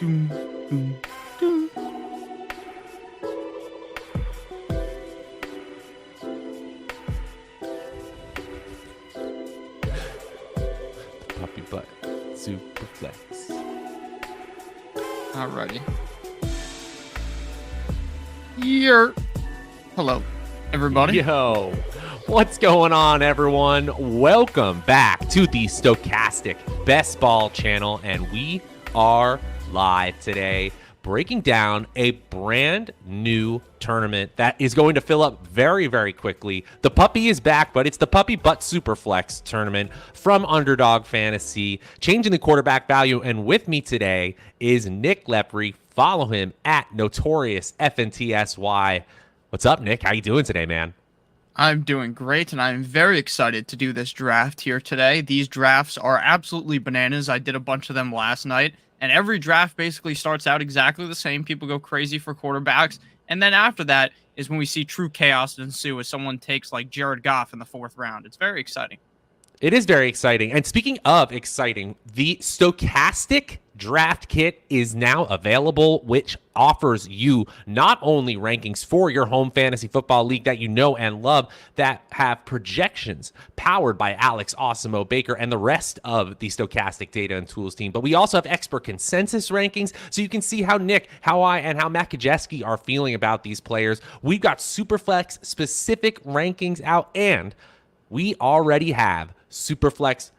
Doom, doom, doom. Puppy butt Superflex. Alrighty. Hello, everybody. Yo, what's going on, everyone? Welcome back to the Stochastic Best Ball channel, and we are live today breaking down a brand new tournament that is going to fill up very, very quickly. The puppy is back, but it's the Puppy Butt Superflex tournament from Underdog Fantasy, changing the quarterback value. And with me today is Nick Lepri. Follow him at Notorious FNTSY. What's up, Nick? How you doing today, man? I'm doing great, and I'm very excited to do this draft here today. These drafts are absolutely bananas. I did a bunch of them last night, and every draft basically starts out exactly the same. People go crazy for quarterbacks, and then after that is when we see true chaos ensue as someone takes like Jared Goff in the 4th round. It's very exciting. It is very exciting. And speaking of exciting, the Stochastic Draft Kit is now available, which offers you not only rankings for your home fantasy football league that you know and love, that have projections powered by Alex Osimo Baker and the rest of the Stochastic Data and Tools team, but we also have expert consensus rankings, so you can see how Nick, how I, and how Matt Kajeski are feeling about these players. We've got Superflex specific rankings out, and we already have Superflex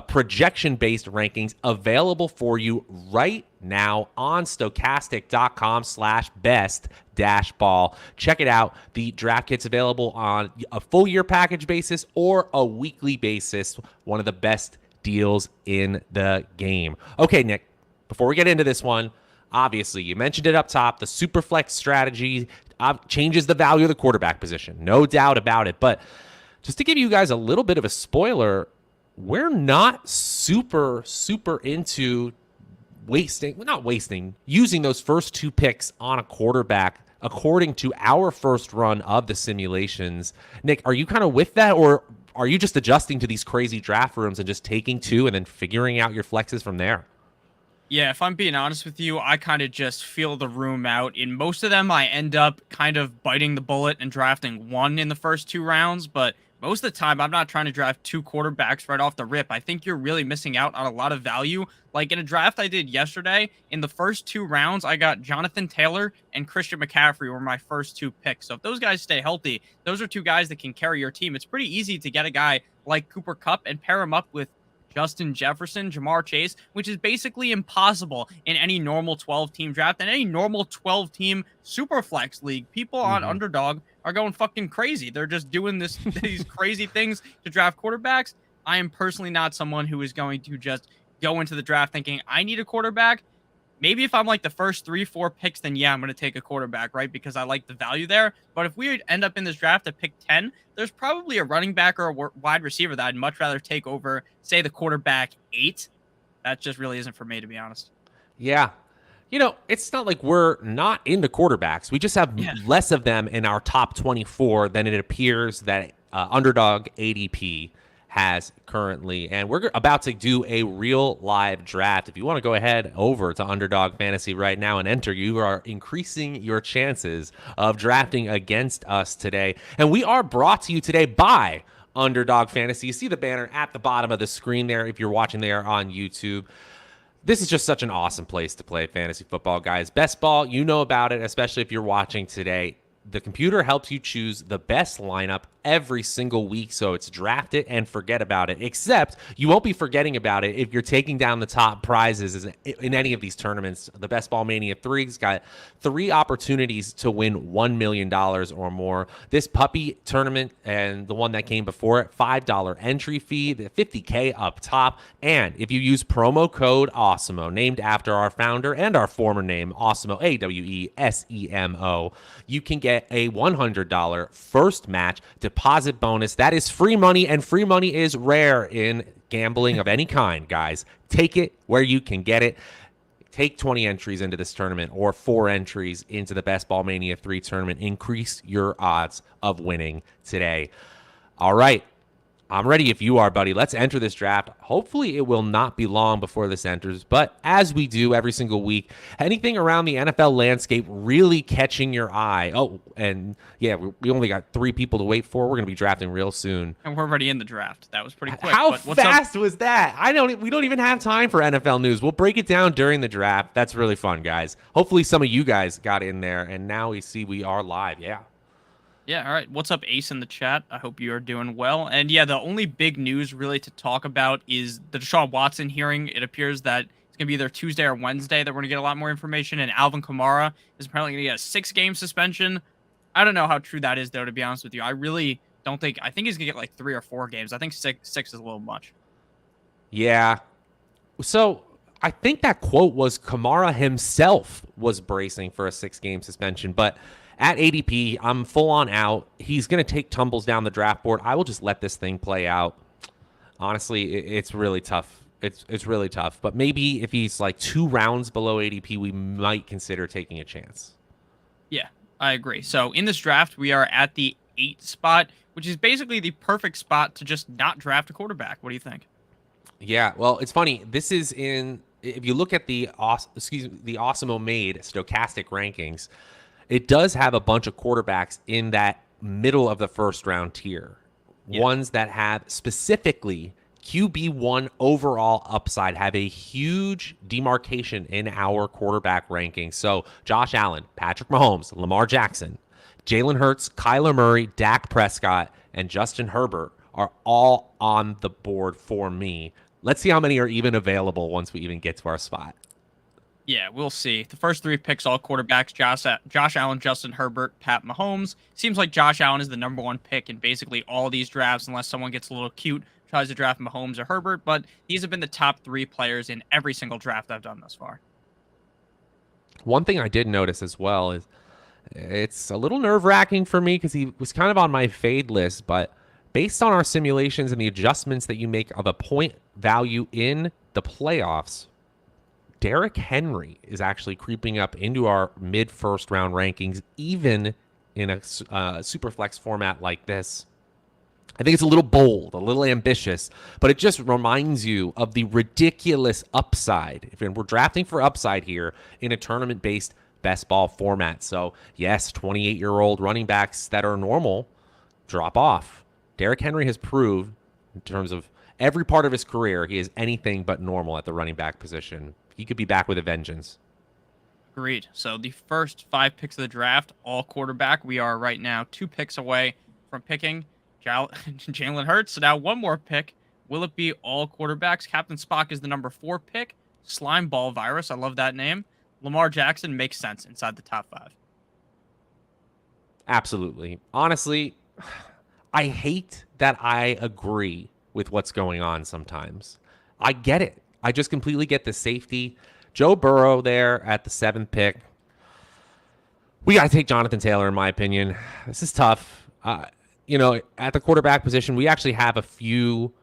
projection-based rankings available for you right now on stochastic.com/best-ball. Check it out. The draft kit's available on a full year package basis or a weekly basis. One of the best deals in the game. Okay, Nick, before we get into this one, obviously, you mentioned it up top. The Superflex strategy changes the value of the quarterback position. No doubt about it. But just to give you guys a little bit of a spoiler, we're not super into using those first 2 picks on a quarterback according to our first run of the simulations. Nick, are you kind of with that, or are you just adjusting to these crazy draft rooms and just taking 2 and then figuring out your flexes from there? Yeah, if I'm being honest with you, I kind of just feel the room out. In most of them, I end up kind of biting the bullet and drafting 1 in the first 2 rounds, but most of the time, I'm not trying to draft 2 quarterbacks right off the rip. I think you're really missing out on a lot of value. Like in a draft I did yesterday, in the first 2 rounds, I got Jonathan Taylor and Christian McCaffrey were my first 2 picks. So if those guys stay healthy, those are 2 guys that can carry your team. It's pretty easy to get a guy like Cooper Kupp and pair him up with Justin Jefferson, Jamar Chase, which is basically impossible in any normal 12-team draft and any normal 12-team Superflex league. People on Underdog are going fucking crazy. They're just doing these crazy things to draft quarterbacks. I am personally not someone who is going to just go into the draft thinking, I need a quarterback. Maybe if I'm like the first 3-4 picks, then yeah, I'm going to take a quarterback, right? Because I like the value there. But if we end up in this draft at pick 10, there's probably a running back or a wide receiver that I'd much rather take over, say, the quarterback 8. That just really isn't for me, to be honest. Yeah. You know, it's not like we're not into quarterbacks. We just have less of them in our top 24 than it appears that Underdog ADP has currently. And we're about to do a real live draft. If you want to go ahead over to Underdog Fantasy right now and enter, you are increasing your chances of drafting against us today. And we are brought to you today by Underdog Fantasy. You see the banner at the bottom of the screen there if you're watching there on YouTube. This is just such an awesome place to play fantasy football, guys. Best ball, you know about it, especially if you're watching today. The computer helps you choose the best lineup every single week, so it's draft it and forget about it, except you won't be forgetting about it if you're taking down the top prizes in any of these tournaments. The Best Ball Mania 3's got 3 opportunities to win $1 million or more. This puppy tournament and the one that came before it, $5 entry fee, the $50K up top, and if you use promo code AWESEMO, named after our founder and our former name, Awesemo, AWESEMO, you can get a $100 first match deposit bonus. That is free money, and free money is rare in gambling of any kind, guys. Take it where you can get it. Take 20 entries into this tournament or 4 entries into the Best Ball Mania 3 tournament. Increase your odds of winning today. All right. I'm ready if you are, buddy. Let's enter this draft. Hopefully, it will not be long before this enters. But as we do every single week, anything around the NFL landscape really catching your eye. Oh, and yeah, we only got 3 people to wait for. We're going to be drafting real soon. And we're already in the draft. That was pretty quick. How but what's fast up? was that? We don't even have time for NFL news. We'll break it down during the draft. That's really fun, guys. Hopefully, some of you guys got in there, and now we see we are live. Yeah. Yeah, all right. What's up, Ace in the chat? I hope you are doing well. And yeah, the only big news really to talk about is the Deshaun Watson hearing. It appears that it's going to be either Tuesday or Wednesday that we're going to get a lot more information. And Alvin Kamara is apparently going to get a 6-game suspension. I don't know how true that is, though, to be honest with you. I really don't think... I think he's going to get like 3 or 4 games. I think six is a little much. Yeah. So I think that quote was Kamara himself was bracing for a 6-game suspension, but at ADP, I'm full on out. He's going to take tumbles down the draft board. I will just let this thing play out. Honestly, it's really tough. It's really tough. But maybe if he's like 2 rounds below ADP, we might consider taking a chance. Yeah, I agree. So in this draft, we are at the 8 spot, which is basically the perfect spot to just not draft a quarterback. What do you think? Yeah, well, it's funny. This is in, if you look at the Awesemo Made stochastic rankings, it does have a bunch of quarterbacks in that middle of the first round tier. Yeah. Ones that have specifically QB1 overall upside, have a huge demarcation in our quarterback rankings. So Josh Allen, Patrick Mahomes, Lamar Jackson, Jalen Hurts, Kyler Murray, Dak Prescott, and Justin Herbert are all on the board for me. Let's see how many are even available once we even get to our spot. Yeah, we'll see. The first 3 picks, all quarterbacks, Josh Allen, Justin Herbert, Pat Mahomes. Seems like Josh Allen is the number 1 pick in basically all these drafts, unless someone gets a little cute, tries to draft Mahomes or Herbert, but these have been the top 3 players in every single draft I've done thus far. One thing I did notice as well is it's a little nerve-wracking for me because he was kind of on my fade list, but based on our simulations and the adjustments that you make of a point value in the playoffs, Derrick Henry is actually creeping up into our mid-first round rankings, even in a Superflex format like this. I think it's a little bold, a little ambitious, but it just reminds you of the ridiculous upside. If we're drafting for upside here in a tournament-based best ball format. So, yes, 28-year-old running backs that are normal drop off. Derrick Henry has proved, in terms of every part of his career, he is anything but normal at the running back position. He could be back with a vengeance. Agreed. So the first 5 picks of the draft, all quarterback. We are right now 2 picks away from picking Jalen Hurts. So now 1 more pick. Will it be all quarterbacks? Captain Spock is the number 4 pick. Slime Ball Virus. I love that name. Lamar Jackson makes sense inside the top 5. Absolutely. Honestly, I hate that I agree with what's going on sometimes. I get it. I just completely get the safety. Joe Burrow there at the 7th pick. We got to take Jonathan Taylor, in my opinion. This is tough. At the quarterback position, we actually have a few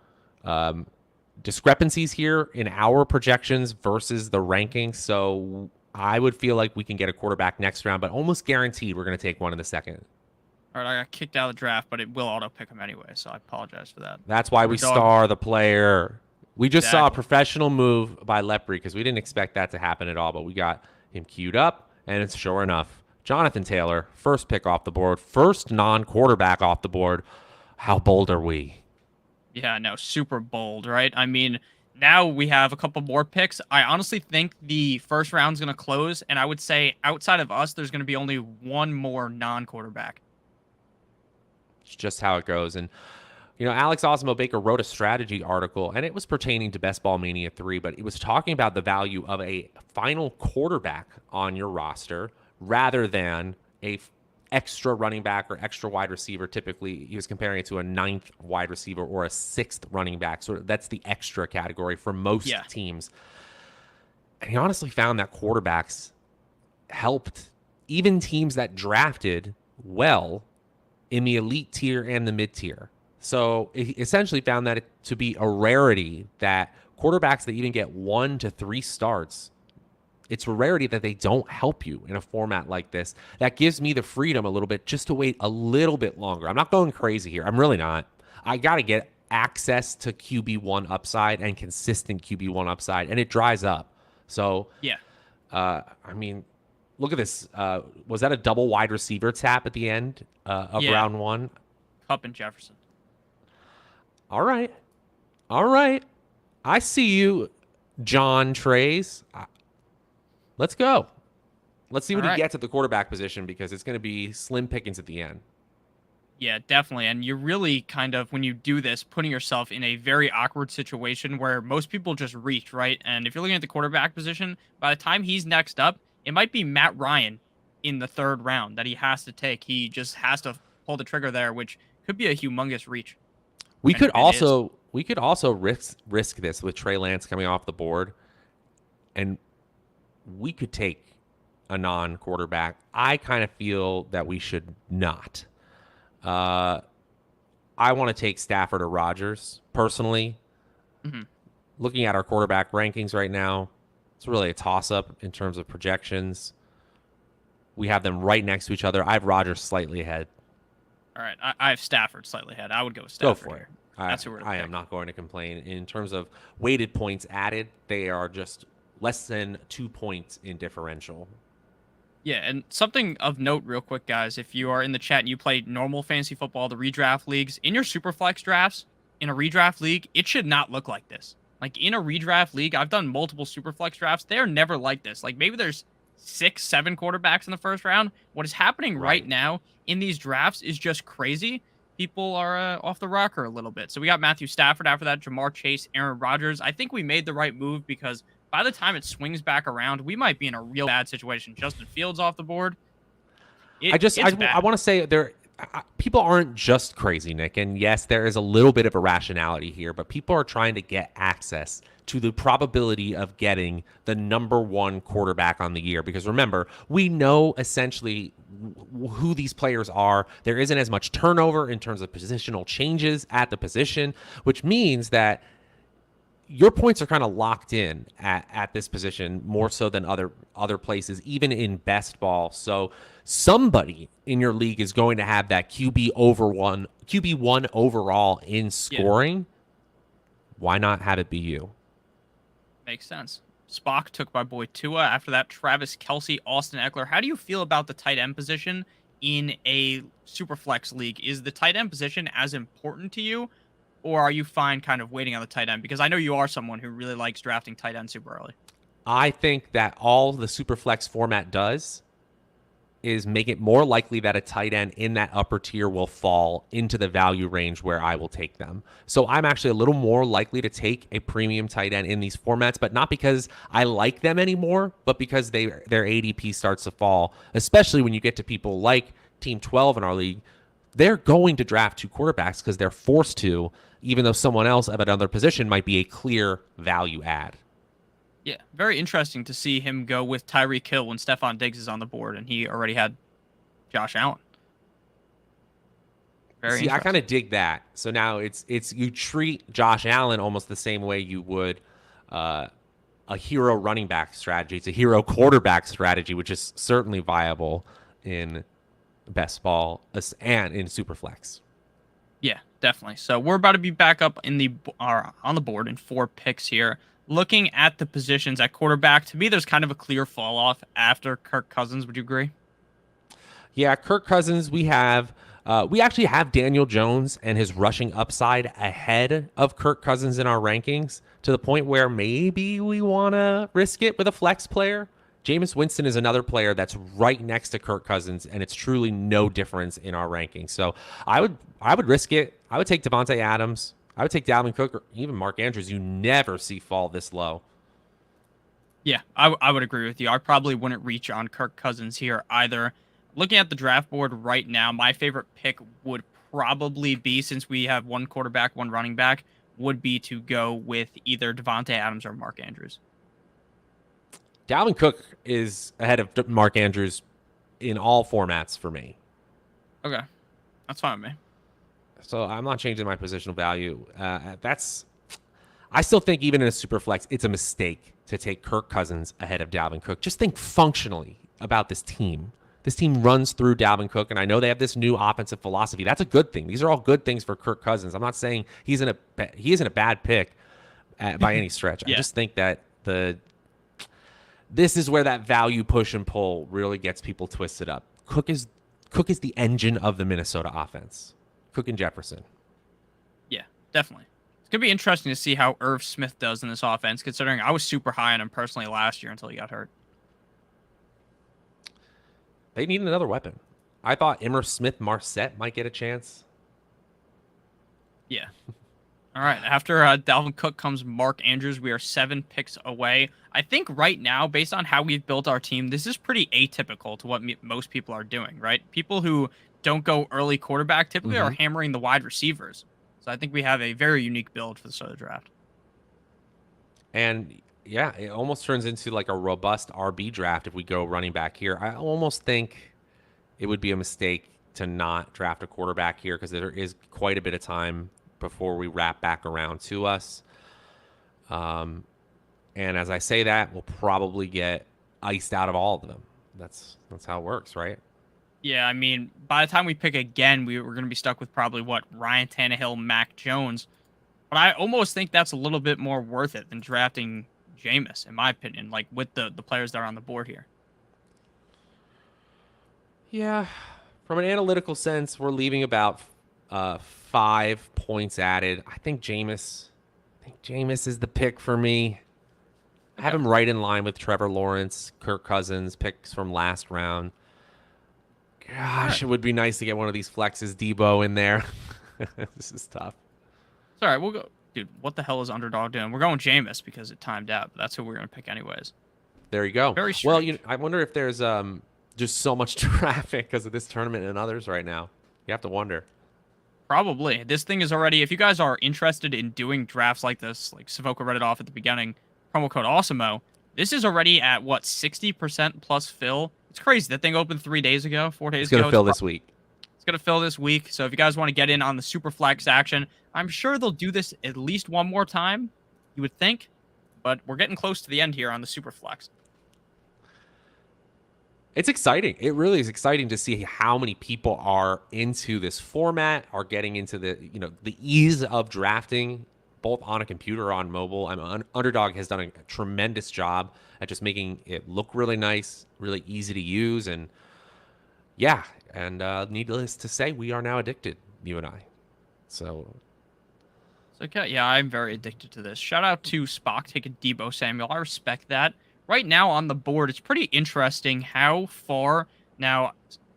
discrepancies here in our projections versus the rankings. So I would feel like we can get a quarterback next round, but almost guaranteed we're going to take one in the second. All right, I got kicked out of the draft, but it will auto-pick him anyway, so I apologize for that. That's why we star the player. We just saw a professional move by Lepri because we didn't expect that to happen at all, but we got him queued up, and it's sure enough. Jonathan Taylor, first pick off the board, first non-quarterback off the board. How bold are we? Yeah, no, super bold, right? I mean, now we have a couple more picks. I honestly think the first round's going to close, and I would say outside of us, there's going to be only 1 more non-quarterback. It's just how it goes, and Alex Osmo Baker wrote a strategy article, and it was pertaining to Best Ball Mania 3, but it was talking about the value of a final quarterback on your roster rather than a extra running back or extra wide receiver. Typically, he was comparing it to a 9th wide receiver or a 6th running back. So that's the extra category for most teams. And he honestly found that quarterbacks helped even teams that drafted well in the elite tier and the mid tier. So he essentially found that to be a rarity that quarterbacks that even get 1 to 3 starts, it's a rarity that they don't help you in a format like this. That gives me the freedom a little bit just to wait a little bit longer. I'm not going crazy here. I'm really not. I got to get access to QB1 upside and consistent QB1 upside, and it dries up. So, Yeah. I mean, look at this. Was that a double wide receiver tap at the end of round 1? Kupp and Jefferson. All right. All right. I see you, John Trays. Let's go. Let's see what he gets at the quarterback position, because it's going to be slim pickings at the end. Yeah, definitely. And you're really kind of, when you do this, putting yourself in a very awkward situation where most people just reach, right? And if you're looking at the quarterback position, by the time he's next up, it might be Matt Ryan in the 3rd round that he has to take. He just has to pull the trigger there, which could be a humongous reach. We could also risk this with Trey Lance coming off the board, and we could take a non-quarterback. I kind of feel that we should not. I want to take Stafford or Rodgers personally. Mm-hmm. Looking at our quarterback rankings right now, it's really a toss-up in terms of projections. We have them right next to each other. I have Rodgers slightly ahead. All right, I have Stafford slightly ahead. I would go with Stafford. Go for it. That's who we're I am not going to complain. In terms of weighted points added, they are just less than 2 points in differential. Yeah, and something of note real quick, guys, if you are in the chat and you play normal fantasy football, the redraft leagues, in your Superflex drafts, in a redraft league, it should not look like this. Like, in a redraft league, I've done multiple Superflex drafts. They're never like this. Like, maybe there's 6, 7 quarterbacks in the first round. What is happening right now in these drafts is just crazy. People are off the rocker a little bit. So we got Matthew Stafford after that, Jamar Chase, Aaron Rodgers. I think we made the right move, because by the time it swings back around, we might be in a real bad situation. Justin Fields off the board. I want to say people aren't just crazy, Nick. And yes, there is a little bit of irrationality here, but people are trying to get access to the probability of getting the number 1 quarterback on the year. Because remember, we know essentially who these players are. There isn't as much turnover in terms of positional changes at the position, which means that your points are kind of locked in at this position more so than other places, even in best ball. So somebody in your league is going to have that QB1 overall in scoring. Yeah. Why not have it be you? Makes sense. Spock took my boy Tua. After that, Travis Kelce, Austin Eckler. How do you feel about the tight end position in a Superflex league? Is the tight end position as important to you, or are you fine kind of waiting on the tight end? Because I know you are someone who really likes drafting tight end super early. I think that all the Superflex format does is make it more likely that a tight end in that upper tier will fall into the value range where I will take them. So I'm actually a little more likely to take a premium tight end in these formats, but not because I like them anymore, but because their ADP starts to fall, especially when you get to people like Team 12 in our league. They're going to draft 2 quarterbacks because they're forced to, even though someone else at another position might be a clear value add. Yeah, very interesting to see him go with Tyreek Hill when Stephon Diggs is on the board, and he already had Josh Allen. See, I kind of dig that. So now it's you treat Josh Allen almost the same way you would a hero running back strategy. It's a hero quarterback strategy, which is certainly viable in best ball and in Superflex. Yeah, definitely. So we're about to be back up on the board in 4 picks here. Looking at the positions at quarterback, to me, there's kind of a clear fall off after Kirk Cousins. Would you agree? Yeah, Kirk Cousins. We actually have Daniel Jones and his rushing upside ahead of Kirk Cousins in our rankings, to the point where maybe we want to risk it with a flex player. Jameis Winston is another player that's right next to Kirk Cousins, and it's truly no difference in our rankings. So I would risk it. I would take Devontae Adams. I would take Dalvin Cook or even Mark Andrews. You never see fall this low. Yeah, I would agree with you. I probably wouldn't reach on Kirk Cousins here either. Looking at the draft board right now, my favorite pick would probably be, since we have 1 quarterback, 1 running back, would be to go with either Devontae Adams or Mark Andrews. Dalvin Cook is ahead of Mark Andrews in all formats for me. Okay, that's fine with me. So I'm not changing my positional value. I still think even in a Superflex, it's a mistake to take Kirk Cousins ahead of Dalvin Cook. Just think functionally about this team. This team runs through Dalvin Cook, and I know they have this new offensive philosophy. That's a good thing. These are all good things for Kirk Cousins. I'm not saying he isn't a bad pick by any stretch. Yeah. I just think that this is where that value push and pull really gets people twisted up. Cook is the engine of the Minnesota offense. Cook and Jefferson. Yeah, definitely. It's going to be interesting to see how Irv Smith does in this offense, considering I was super high on him personally last year until he got hurt. They need another weapon. I thought Emmer Smith-Marset might get a chance. Yeah. All right. After Dalvin Cook comes Mark Andrews. We are 7 picks away. I think right now, based on how we've built our team, this is pretty atypical to what most people are doing, right? People who don't go early quarterback typically are hammering the wide receivers. So I think we have a very unique build for the start of the draft. And yeah, it almost turns into like a robust RB draft if we go running back here. I almost think it would be a mistake to not draft a quarterback here because there is quite a bit of time before we wrap back around to us. And as I say that, we'll probably get iced out of all of them. That's how it works, right? Yeah, I mean, by the time we pick again, we're going to be stuck with probably, Ryan Tannehill, Mac Jones. But I almost think that's a little bit more worth it than drafting Jameis, in my opinion, like with the players that are on the board here. Yeah. From an analytical sense, we're leaving about 5 points added. I think Jameis is the pick for me. I have him right in line with Trevor Lawrence, Kirk Cousins, picks from last round. Gosh, it would be nice to get one of these flexes, Debo, in there. This is tough. It's all right. We'll go. Dude, what the hell is Underdog doing? We're going Jameis because it timed out. But that's who we're going to pick anyways. There you go. Very strange. Well, I wonder if there's just so much traffic because of this tournament and others right now. You have to wonder. Probably. This thing is already, if you guys are interested in doing drafts like this, like Savoca read it off at the beginning, promo code AWESOMO, this is already at, 60% plus fill. It's crazy. That thing opened 4 days ago. It's going to fill this week. It's going to fill this week. So if you guys want to get in on the Superflex action, I'm sure they'll do this at least one more time, you would think. But we're getting close to the end here on the Superflex. It's exciting. It really is exciting to see how many people are into this format, are getting into the ease of drafting, both on a computer or on mobile. Underdog has done a tremendous job at just making it look really nice, really easy to use, and yeah. And needless to say, we are now addicted, you and I. So okay, yeah, I'm very addicted to this. Shout out to Spock taking Debo Samuel. I respect that. Right now on the board, it's pretty interesting how far now.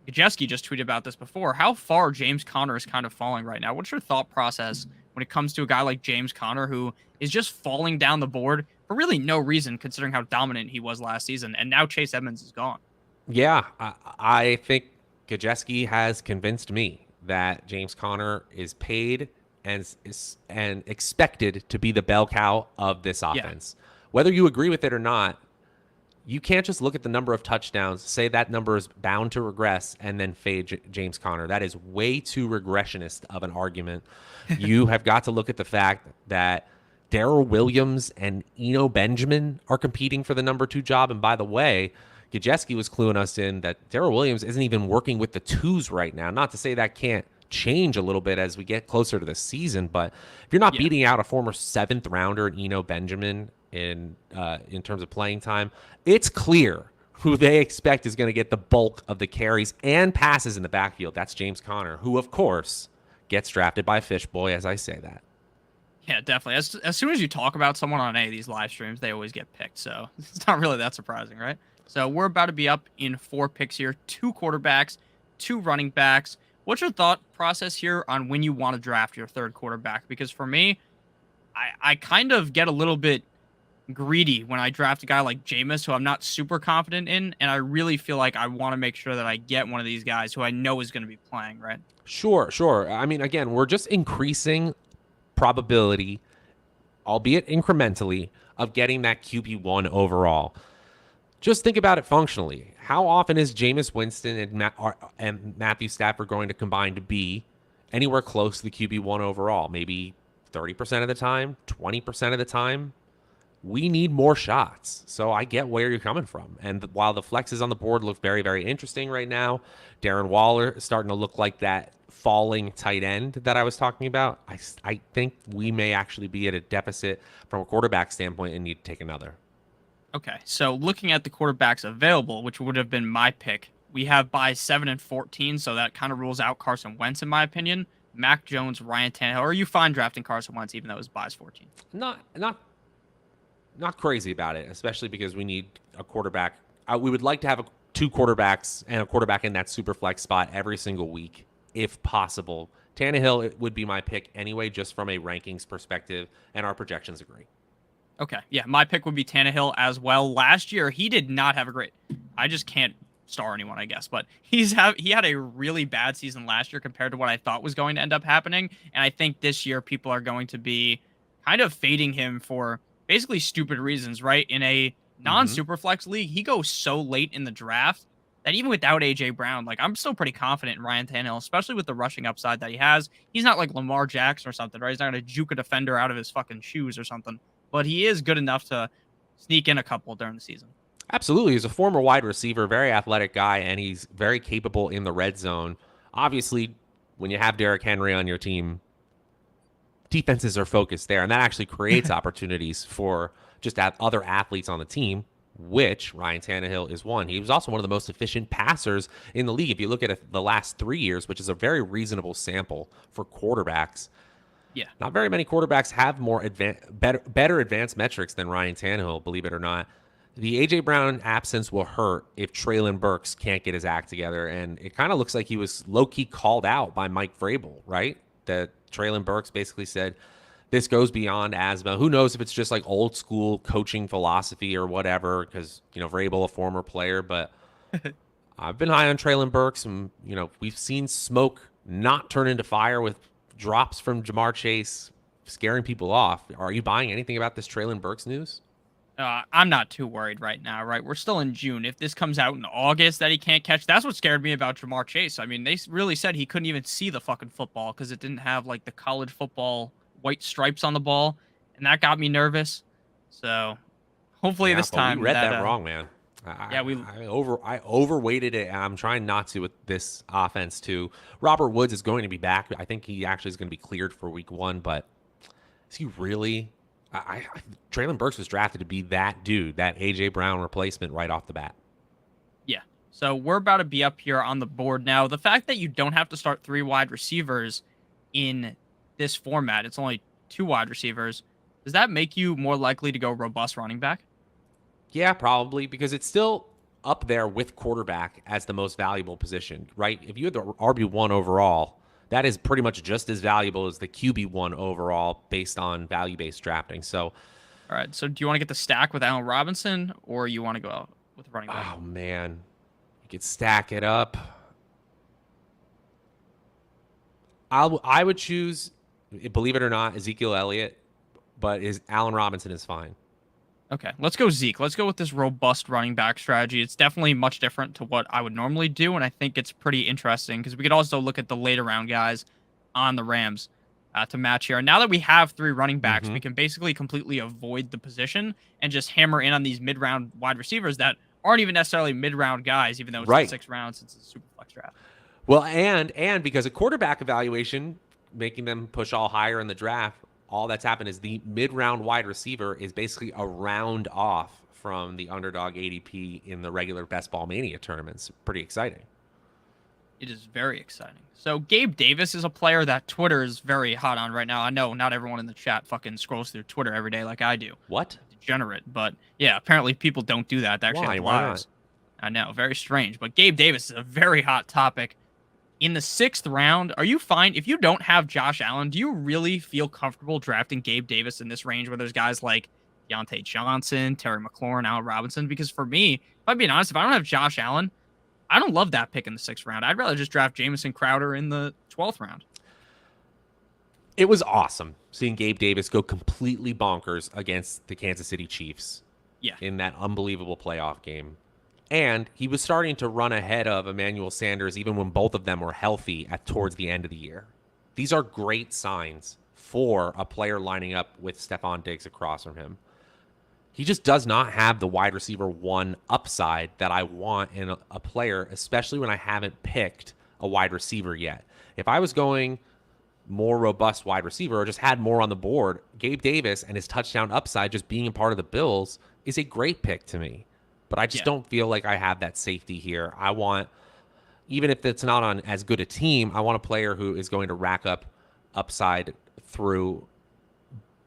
Gajeski just tweeted about this before. How far James Conner is kind of falling right now. What's your thought process when it comes to a guy like James Conner who is just falling down the board for really no reason, considering how dominant he was last season, and now Chase Edmonds is gone? Yeah, I think Gajeski has convinced me that James Conner is paid and expected to be the bell cow of this offense. Yeah. Whether you agree with it or not, you can't just look at the number of touchdowns, say that number is bound to regress, and then fade James Conner. That is way too regressionist of an argument. You have got to look at the fact that Darrell Williams and Eno Benjamin are competing for the number 2 job. And by the way, Gajeski was cluing us in that Darrell Williams isn't even working with the 2s right now. Not to say that can't change a little bit as we get closer to the season, but if you're not beating out a former 7th rounder, Eno Benjamin, in terms of playing time, it's clear who they expect is going to get the bulk of the carries and passes in the backfield. That's James Conner, who, of course, gets drafted by Fishboy as I say that. Yeah, definitely. As soon as you talk about someone on any of these live streams, they always get picked. So it's not really that surprising, right? So we're about to be up in 4 picks here. 2 quarterbacks, 2 running backs. What's your thought process here on when you want to draft your 3rd quarterback? Because for me, I kind of get a little bit greedy when I draft a guy like Jameis, who I'm not super confident in, and I really feel like I want to make sure that I get one of these guys who I know is going to be playing, right? Sure. I mean, again, we're just increasing probability, albeit incrementally, of getting that QB1 overall. Just think about it functionally. How often is Jameis Winston and Matthew Stafford going to combine to be anywhere close to the QB1 overall? Maybe 30% of the time, 20% of the time. we need more shots. So I get where you're coming from. And while the flexes on the board look very, very interesting right now, Darren Waller is starting to look like that falling tight end that I was talking about. I think we may actually be at a deficit from a quarterback standpoint and need to take another. Okay, so looking at the quarterbacks available, which would have been my pick, we have by 7 and 14, so that kind of rules out Carson Wentz, in my opinion. Mac Jones, Ryan Tannehill. Are you fine drafting Carson Wentz, even though his buys 14? Not crazy about it, especially because we need a quarterback. We would like to have two quarterbacks and a quarterback in that super flex spot every single week, if possible. Tannehill would be my pick anyway, just from a rankings perspective, and our projections agree. Okay, yeah, my pick would be Tannehill as well. Last year, he did not have a great. I just can't star anyone, I guess, but he had a really bad season last year compared to what I thought was going to end up happening, and I think this year people are going to be kind of fading him for basically stupid reasons, right? In a non-Superflex league, he goes so late in the draft that even without A.J. Brown, like, I'm still pretty confident in Ryan Tannehill, especially with the rushing upside that he has. He's not like Lamar Jackson or something, right? He's not going to juke a defender out of his fucking shoes or something. But he is good enough to sneak in a couple during the season. Absolutely. He's a former wide receiver, very athletic guy, and he's very capable in the red zone. Obviously, when you have Derrick Henry on your team, defenses are focused there, and that actually creates opportunities for just other athletes on the team, which Ryan Tannehill is one. He was also one of the most efficient passers in the league. If you look at the last 3 years, which is a very reasonable sample for quarterbacks, yeah, not very many quarterbacks have more better advanced metrics than Ryan Tannehill, believe it or not. The A.J. Brown absence will hurt if Treylon Burks can't get his act together, and it kind of looks like he was low-key called out by Mike Vrabel, right? That Treylon Burks basically said, this goes beyond asthma. Who knows if it's just like old school coaching philosophy or whatever, because, Vrabel, a former player, but I've been high on Treylon Burks, and, we've seen smoke not turn into fire with drops from Jamar Chase scaring people off. Are you buying anything about this Treylon Burks news? I'm not too worried right now, right? We're still in June. If this comes out in August that he can't catch, that's what scared me about Jamar Chase. I mean, they really said he couldn't even see the fucking football because it didn't have like the college football white stripes on the ball, and that got me nervous. So hopefully this time we read that wrong, man. I overweighted it, and I'm trying not to with this offense too. Robert Woods is going to be back. I think he actually is going to be cleared for week 1, but is he really? Treylon Burks was drafted to be that dude, that A.J. Brown replacement right off the bat. Yeah. So we're about to be up here on the board now. The fact that you don't have to start 3 wide receivers in this format, it's only 2 wide receivers, does that make you more likely to go robust running back? Yeah, probably, because it's still up there with quarterback as the most valuable position, right? If you had the RB1 overall, that is pretty much just as valuable as the QB1 overall based on value-based drafting. So, all right. So, do you want to get the stack with Allen Robinson, or you want to go out with running back? Oh man, you could stack it up. I would choose, believe it or not, Ezekiel Elliott, but Allen Robinson is fine. Okay, let's go Zeke. Let's go with this robust running back strategy. It's definitely much different to what I would normally do, and I think it's pretty interesting because we could also look at the later round guys on the Rams to match here. And now that we have 3 running backs, we can basically completely avoid the position and just hammer in on these mid-round wide receivers that aren't even necessarily mid-round guys, even though it's the 6th round since it's a Superflex draft. Well, and because a quarterback evaluation, making them push all higher in the draft, all that's happened is the mid-round wide receiver is basically a round off from the underdog ADP in the regular Best Ball Mania tournaments. Pretty exciting. It is very exciting. So Gabe Davis is a player that Twitter is very hot on right now. I know not everyone in the chat fucking scrolls through Twitter every day like I do. What? Degenerate. But yeah, apparently people don't do that. They actually have lives. I know, very strange. But Gabe Davis is a very hot topic. In the 6th round, are you fine? If you don't have Josh Allen, do you really feel comfortable drafting Gabe Davis in this range where there's guys like Deontay Johnson, Terry McLaurin, Allen Robinson? Because for me, if I'm being honest, if I don't have Josh Allen, I don't love that pick in the 6th round. I'd rather just draft Jamison Crowder in the 12th round. It was awesome seeing Gabe Davis go completely bonkers against the Kansas City Chiefs in that unbelievable playoff game. And he was starting to run ahead of Emmanuel Sanders even when both of them were healthy towards the end of the year. These are great signs for a player lining up with Stephon Diggs across from him. he just does not have the wide receiver one upside that I want in a player, especially when I haven't picked a wide receiver yet. If I was going more robust wide receiver or just had more on the board, Gabe Davis and his touchdown upside just being a part of the Bills is a great pick to me. But I just don't feel like I have that safety here. I want, even if it's not on as good a team, I want a player who is going to rack up upside through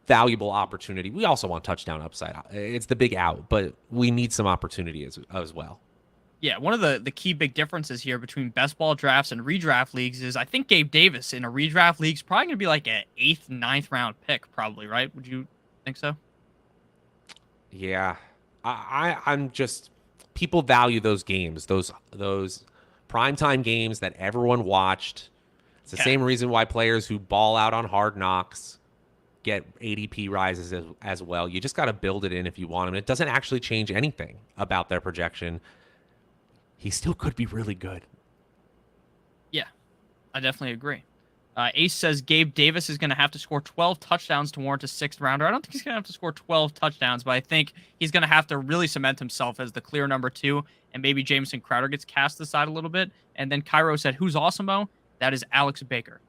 valuable opportunity. We also want touchdown upside. It's the big out, but we need some opportunity as well. Yeah, one of the key big differences here between best ball drafts and redraft leagues is I think Gabe Davis in a redraft league is probably going to be like an 8th, 9th round pick, probably, right? Would you think so? Yeah. I'm just, people value those games, those primetime games that everyone watched. It's the same reason why players who ball out on Hard Knocks get ADP rises as well. You just got to build it in if you want him. It doesn't actually change anything about their projection. He still could be really good. Yeah, I definitely agree. Ace says Gabe Davis is going to have to score 12 touchdowns to warrant a 6th rounder. I don't think he's going to have to score 12 touchdowns, but I think he's going to have to really cement himself as the clear number 2, and maybe Jameson Crowder gets cast aside a little bit. And then Cairo said, who's Awesemo? That is Alex Baker,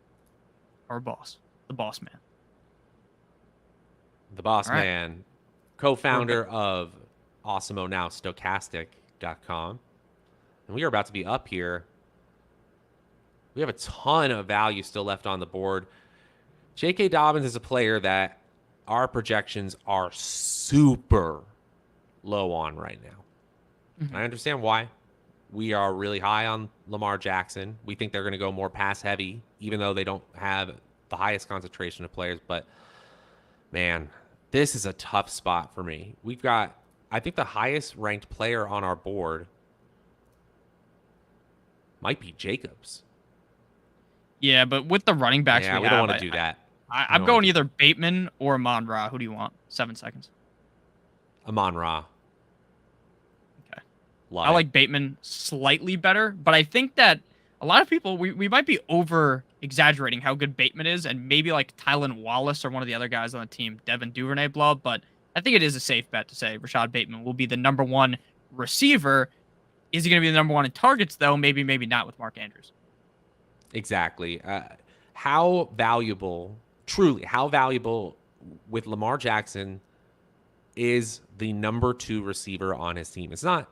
our boss, the boss man. The boss man, co-founder of Awesemo, now Stochastic.com. And we are about to be up here. We have a ton of value still left on the board. J.K. Dobbins is a player that our projections are super low on right now. Mm-hmm. I understand why. We are really high on Lamar Jackson. We think they're going to go more pass heavy, even though they don't have the highest concentration of players. But, man, this is a tough spot for me. We've got, I think, the highest ranked player on our board might be Jacobs. Yeah, but with the running backs we don't want to do that. I'm going either Bateman or Amon-Ra. Who do you want? 7 seconds. Amon-Ra. Okay. I like Bateman slightly better, but I think that a lot of people, we might be over-exaggerating how good Bateman is, and maybe like Tylan Wallace or one of the other guys on the team, Devin Duvernay blow up, but I think it is a safe bet to say Rashad Bateman will be the number 1 receiver. Is he going to be the number 1 in targets, though? Maybe, maybe not with Mark Andrews. Exactly. How valuable, truly, how valuable with Lamar Jackson is the number 2 receiver on his team? It's not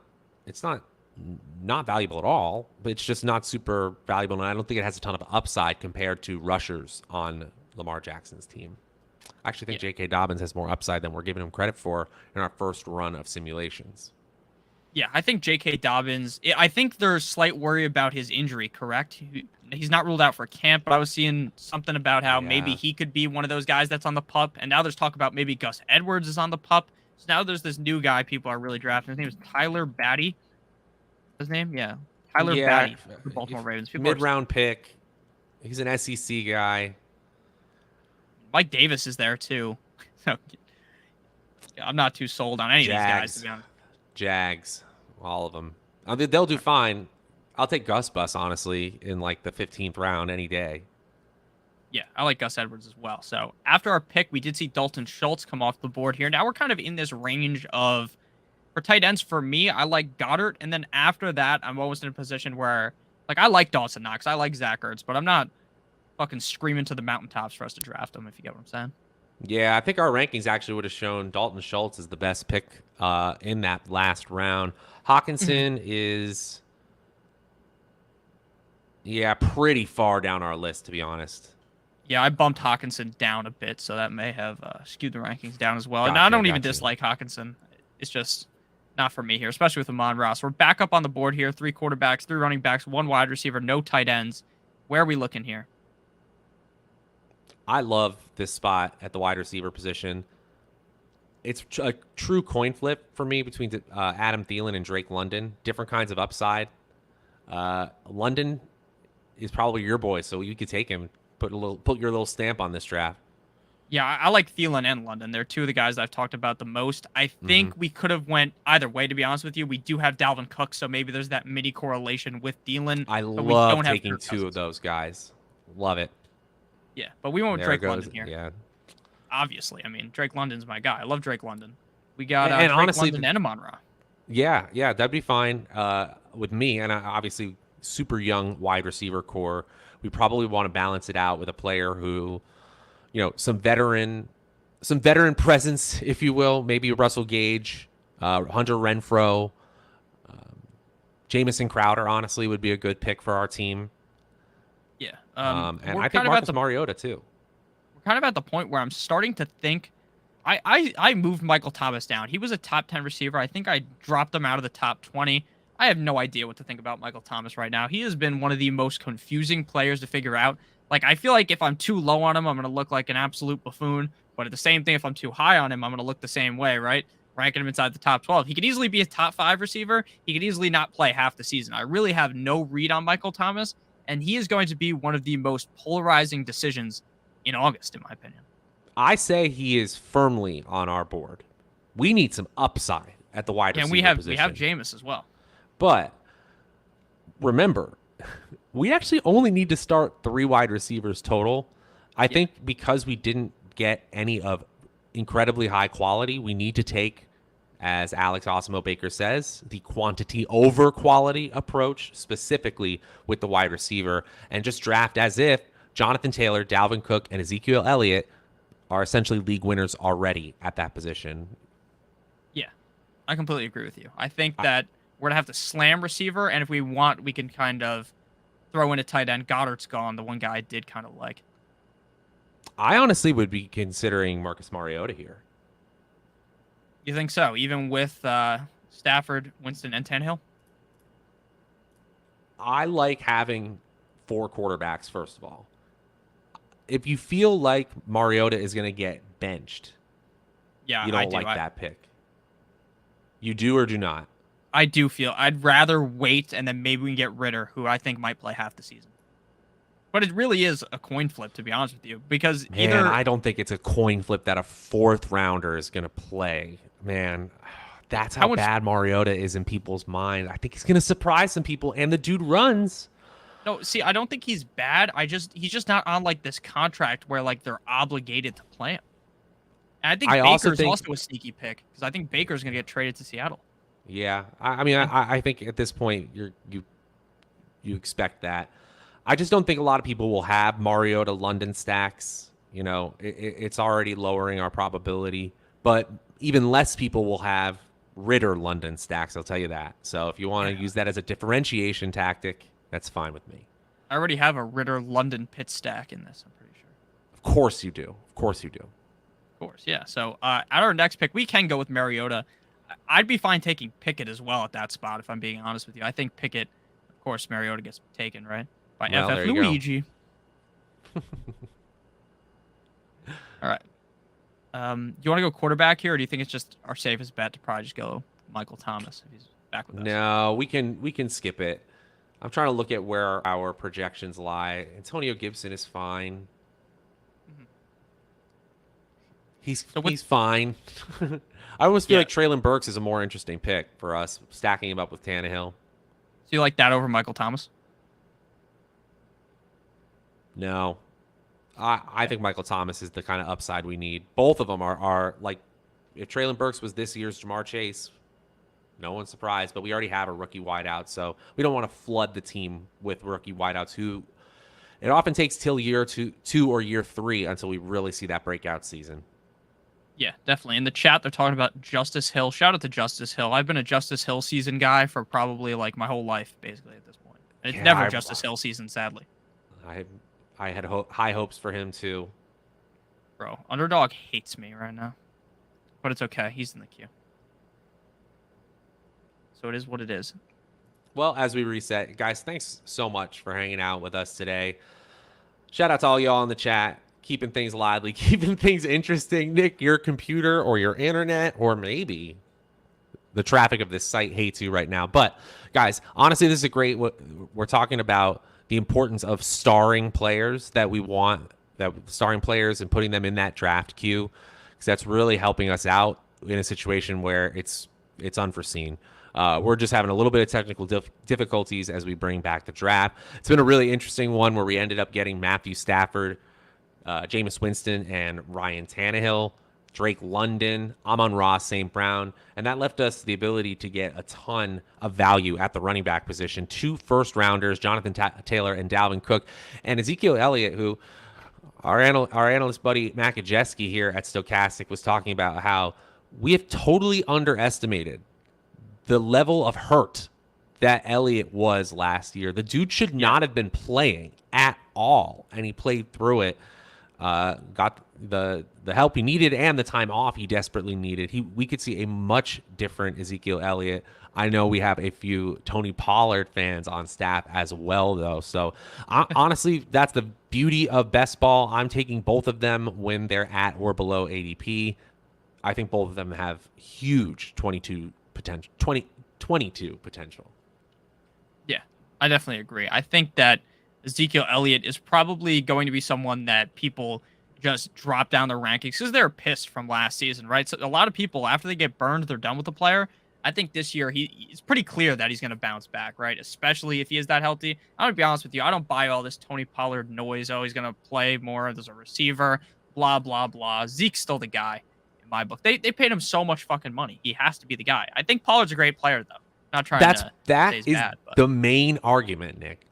valuable at all, but it's just not super valuable, and I don't think it has a ton of upside compared to rushers on Lamar Jackson's team. I actually think J.K. Dobbins has more upside than we're giving him credit for in our first run of simulations. Yeah, I think J.K. Dobbins, I think there's slight worry about his injury, correct? He's not ruled out for camp, but I was seeing something about how maybe he could be one of those guys that's on the pup, and now there's talk about maybe Gus Edwards is on the pup. So now there's this new guy people are really drafting. His name is Tyler Batty. His name? Yeah. Tyler Batty for the Baltimore Ravens. Mid-round pick. He's an SEC guy. Mike Davis is there, too. So, I'm not too sold on any of these guys, to be honest. Jags, all of them. They'll do fine. I'll take Gus Bus, honestly, in like the 15th round any day. Yeah, I like Gus Edwards as well. So after our pick, we did see Dalton Schultz come off the board here. Now we're kind of in this range of, for tight ends, for me, I like Goddard. And then after that, I'm always in a position where, like, I like Dawson Knox. I like Zach Ertz, but I'm not fucking screaming to the mountaintops for us to draft him, if you get what I'm saying. Yeah, I think our rankings actually would have shown Dalton Schultz is the best pick in that last round. Hawkinson is, pretty far down our list, to be honest. Yeah, I bumped Hawkinson down a bit, so that may have skewed the rankings down as well. And I don't even dislike Hawkinson. It's just not for me here, especially with Amon-Ra. So we're back up on the board here. 3 quarterbacks, 3 running backs, 1 wide receiver, no tight ends. Where are we looking here? I love this spot at the wide receiver position. It's a true coin flip for me between Adam Thielen and Drake London. Different kinds of upside. London is probably your boy, so you could take him. Put your little stamp on this draft. Yeah, I like Thielen and London. They're 2 of the guys I've talked about the most. I think we could have went either way, to be honest with you. We do have Dalvin Cook, so maybe there's that mini correlation with Thielen. I love taking 2 of those guys. Love it. Yeah, but we went with Drake London here. Yeah. Obviously. I mean, Drake London's my guy. I love Drake London. We got And Drake honestly, London and Amon-Ra. yeah, that'd be fine with me. And obviously, super young wide receiver core. We probably want to balance it out with a player who, some veteran presence, if you will. Maybe Russell Gage, Hunter Renfrow, Jamison Crowder. Honestly, would be a good pick for our team. Yeah. And I think Marcus Mariota too. We're kind of at the point where I'm starting to think. I moved Michael Thomas down. He was a top 10 receiver. I think I dropped him out of the top 20. I have no idea what to think about Michael Thomas right now. He has been one of the most confusing players to figure out. Like, I feel like if I'm too low on him, I'm going to look like an absolute buffoon. But at the same thing, if I'm too high on him, I'm going to look the same way, right? Ranking him inside the top 12. He could easily be a top 5 receiver. He could easily not play half the season. I really have no read on Michael Thomas, and he is going to be one of the most polarizing decisions in August, in my opinion. I say he is firmly on our board. We need some upside at the wide receiver position. We have Jameis as well. But remember, we actually only need to start 3 wide receivers total. I think because we didn't get any of incredibly high quality, we need to take, as Alex Osmo Baker says, the quantity over quality approach, specifically with the wide receiver, and just draft as if Jonathan Taylor, Dalvin Cook, and Ezekiel Elliott are essentially league winners already at that position. Yeah, I completely agree with you. I think that we're going to have to slam receiver, and if we want, we can kind of throw in a tight end. Goddard's gone, the one guy I did kind of like. I honestly would be considering Marcus Mariota here. You think so? Even with Stafford, Winston, and Tannehill? I like having 4 quarterbacks, first of all. If you feel like Mariota is going to get benched, you don't like that pick. You do or do not? I do feel I'd rather wait, and then maybe we can get Ritter, who I think might play half the season. But it really is a coin flip, to be honest with you, because I don't think it's a coin flip that a 4th rounder is going to play. Man, that's how bad Mariota is in people's mind. I think he's going to surprise some people, and the dude runs. No, see, I don't think he's bad. He's just not on like this contract where like they're obligated to play him. And I think Baker's also a sneaky pick because I think Baker's going to get traded to Seattle. Yeah, I think at this point you expect that. I just don't think a lot of people will have Mariota London stacks. It's already lowering our probability, but even less people will have Ritter London stacks. I'll tell you that. So if you want to use that as a differentiation tactic, that's fine with me. I already have a Ritter London pit stack in this, I'm pretty sure. Of course you do. Of course, yeah. So at our next pick, we can go with Mariota. I'd be fine taking Pickett as well at that spot, if I'm being honest with you. I think Pickett, of course, Mariota gets taken, right? By FF Luigi. All right. Do you want to go quarterback here, or do you think it's just our safest bet to probably just go Michael Thomas if he's back with us? No, we can skip it. I'm trying to look at where our projections lie. Antonio Gibson is fine. Mm-hmm. He's fine. I almost feel like Treylon Burks is a more interesting pick for us, stacking him up with Tannehill. So you like that over Michael Thomas? No. I think Michael Thomas is the kind of upside we need. Both of them are like, if Treylon Burks was this year's Jamar Chase, no one's surprised, but we already have a rookie wideout, so we don't want to flood the team with rookie wideouts who it often takes till year two or year 3 until we really see that breakout season. Yeah, definitely. In the chat, they're talking about Justice Hill. Shout out to Justice Hill. I've been a Justice Hill season guy for probably like my whole life, basically, at this point. And it's never Justice Hill season, sadly. I had high hopes for him, too. Bro, Underdog hates me right now. But it's okay. He's in the queue. So it is what it is. Well, as we reset, guys, thanks so much for hanging out with us today. Shout out to all y'all in the chat, keeping things lively, keeping things interesting. Nick, your computer or your internet, or maybe the traffic of this site hates you right now. But, guys, honestly, this is a great... We're talking about the importance of starring players that we want, starring players and putting them in that draft queue, because that's really helping us out in a situation where it's unforeseen. We're just having a little bit of technical difficulties as we bring back the draft. It's been a really interesting one where we ended up getting Matthew Stafford, Jameis Winston, and Ryan Tannehill. Drake London, Amon-Ra, St. Brown, and that left us the ability to get a ton of value at the running back position. 2 first-rounders, Jonathan Taylor and Dalvin Cook, and Ezekiel Elliott, who our analyst buddy Matt Kajeski here at Stochastic was talking about how we have totally underestimated the level of hurt that Elliott was last year. The dude should not have been playing at all, and he played through it. Got the help he needed and the time off he desperately needed. We could see a much different Ezekiel Elliott. I know we have a few Tony Pollard fans on staff as well, though. So honestly, that's the beauty of best ball. I'm taking both of them when they're at or below ADP. I think both of them have huge 22 potential. Yeah, I definitely agree. I think that Ezekiel Elliott is probably going to be someone that people just drop down their rankings because they're pissed from last season, right? So a lot of people, after they get burned, they're done with the player. I think this year it's pretty clear that he's going to bounce back, right? Especially if he is that healthy. I'm going to be honest with you. I don't buy all this Tony Pollard noise. Oh, he's going to play more. There's a receiver, blah, blah, blah. Zeke's still the guy in my book. They paid him so much fucking money. He has to be the guy. I think Pollard's a great player, though. Not trying to say he's bad, but the main argument, Nick,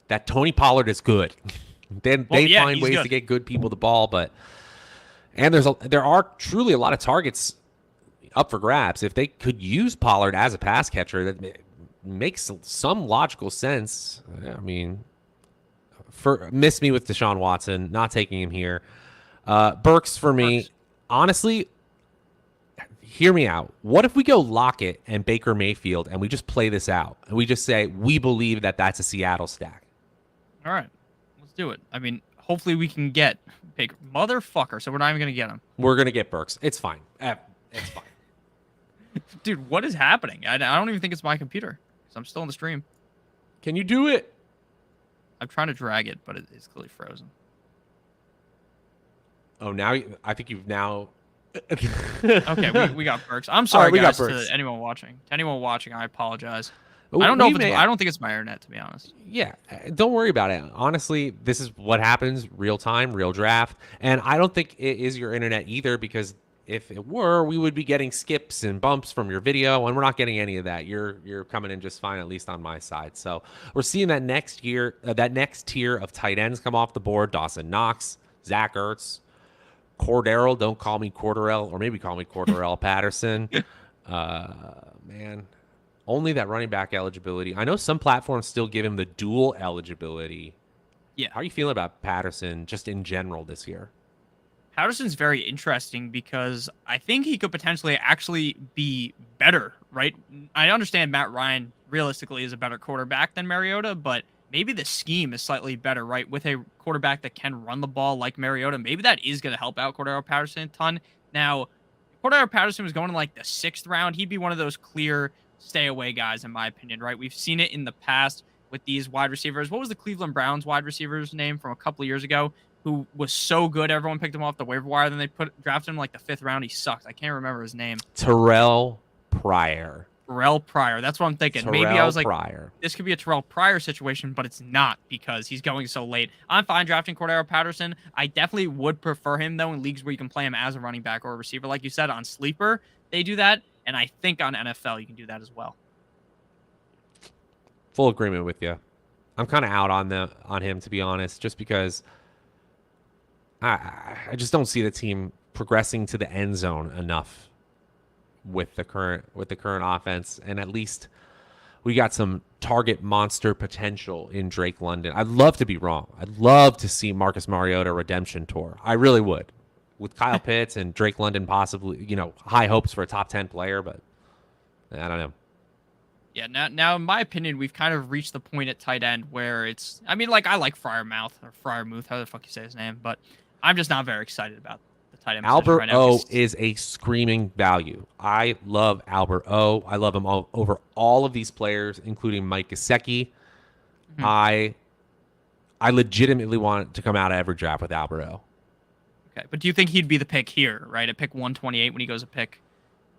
that Tony Pollard is good. Then they find ways to get good people the ball, and there are truly a lot of targets up for grabs. If they could use Pollard as a pass catcher, that makes some logical sense. I mean, miss me with Deshaun Watson, not taking him here. Burks for me, honestly. Hear me out. What if we go Lockett and Baker Mayfield and we just play this out and we just say we believe that that's a Seattle stack? All right, let's do it. I mean, hopefully we can get Baker, motherfucker. So we're not even gonna get him. We're gonna get Burks. It's fine. It's fine. Dude, what is happening? I don't even think it's my computer because I'm still on the stream. Can you do it? I'm trying to drag it, but it's clearly frozen. Oh, now I think you've now. Okay, we got Burks. I'm sorry, right, guys, to anyone watching. To anyone watching, I apologize. I don't know I don't think it's my internet, to be honest. Yeah, don't worry about it. Honestly, this is what happens, real time, real draft. And I don't think it is your internet either, because if it were, we would be getting skips and bumps from your video, and we're not getting any of that. You're coming in just fine, at least on my side. So we're seeing that next tier of tight ends come off the board. Dawson Knox, Zach Ertz, Cordero, don't call me Cordarrelle, or maybe call me Cordarrelle Patterson. Man, only that running back eligibility. I know some platforms still give him the dual eligibility. Yeah. How are you feeling about Patterson just in general this year? Patterson's very interesting because I think he could potentially actually be better, right? I understand Matt Ryan realistically is a better quarterback than Mariota, but maybe the scheme is slightly better, right? With a quarterback that can run the ball like Mariota, maybe that is going to help out Cordero Patterson a ton. Now, Cordero Patterson was going in like the 6th round. He'd be one of those clear stay away guys, in my opinion, right? We've seen it in the past with these wide receivers. What was the Cleveland Browns wide receiver's name from a couple of years ago who was so good everyone picked him off the waiver wire, then they drafted him like the 5th round. He sucked. I can't remember his name. Terrell Pryor. That's what I'm thinking. Maybe I was like, this could be a Terrell Pryor situation, but it's not because he's going so late. I'm fine drafting Cordero Patterson. I definitely would prefer him, though, in leagues where you can play him as a running back or a receiver. Like you said, on Sleeper, they do that. And I think on NFL, you can do that as well. Full agreement with you. I'm kind of out on him, to be honest, just because I just don't see the team progressing to the end zone enough with the current offense, and at least we got some target monster potential in Drake London. I'd love to be wrong. I'd love to see Marcus Mariota redemption tour. I really would. With Kyle Pitts and Drake London possibly, high hopes for a top 10 player, but I don't know. Yeah, now in my opinion, we've kind of reached the point at tight end where it's, I mean, like I like Freiermuth, how the fuck you say his name, but I'm just not very excited about the tight end. Albert right now. O is a screaming value. I love Albert O. I love him over all of these players, including Mike Gesicki. Mm-hmm. I legitimately want to come out of every draft with Albert O. Okay, but do you think he'd be the pick here, right? At pick 128 when he goes to pick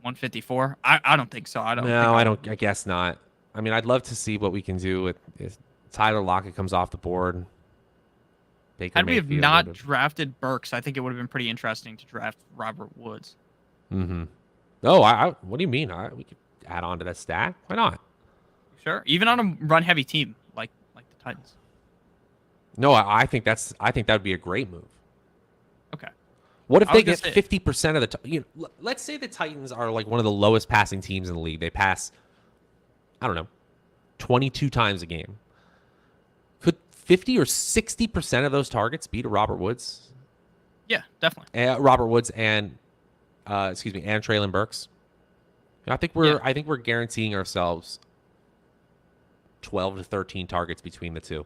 154? I don't think so. I guess not. I mean, I'd love to see what we can do if Tyler Lockett comes off the board. Had we have not drafted Burks, I think it would have been pretty interesting to draft Robert Woods. Mm-hmm. Oh, what do you mean? We could add on to that stack. Why not? Sure. Even on a run heavy team like the Titans. No, I think I think that would be a great move. Okay. What if I they was gonna get say- 50% of the let's say the Titans are like one of the lowest passing teams in the league. They pass, I don't know, 22 times a game. Could 50 or 60% of those targets be to Robert Woods? Yeah, definitely. Robert Woods and and Traylon Burks. I think we're guaranteeing ourselves 12 to 13 targets between the two.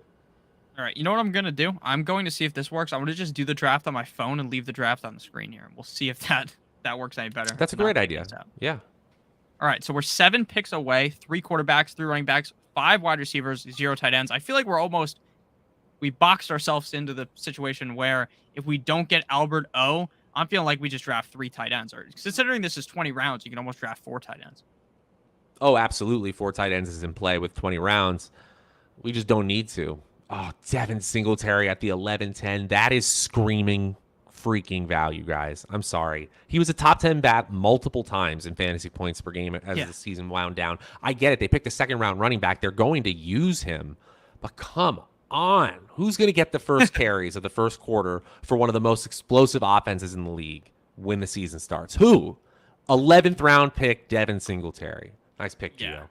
All right. You know what I'm going to do? I'm going to see if this works. I'm going to just do the draft on my phone and leave the draft on the screen here. We'll see if that works any better. That's a great idea. Yeah. All right. So we're 7 picks away, 3 quarterbacks, 3 running backs, 5 wide receivers, 0 tight ends. I feel like we boxed ourselves into the situation where if we don't get Albert O, I'm feeling like we just draft 3 tight ends. Or considering this is 20 rounds, you can almost draft 4 tight ends. Oh, absolutely. 4 tight ends is in play with 20 rounds. We just don't need to. Oh, Devin Singletary at the 11-10. That is screaming freaking value, guys. I'm sorry. He was a top 10 bat multiple times in fantasy points per game as the season wound down. I get it. They picked a second-round running back. They're going to use him. But come on. Who's going to get the first carries of the first quarter for one of the most explosive offenses in the league when the season starts? Who? 11th round pick, Devin Singletary. Nice pick, Gio. Yeah.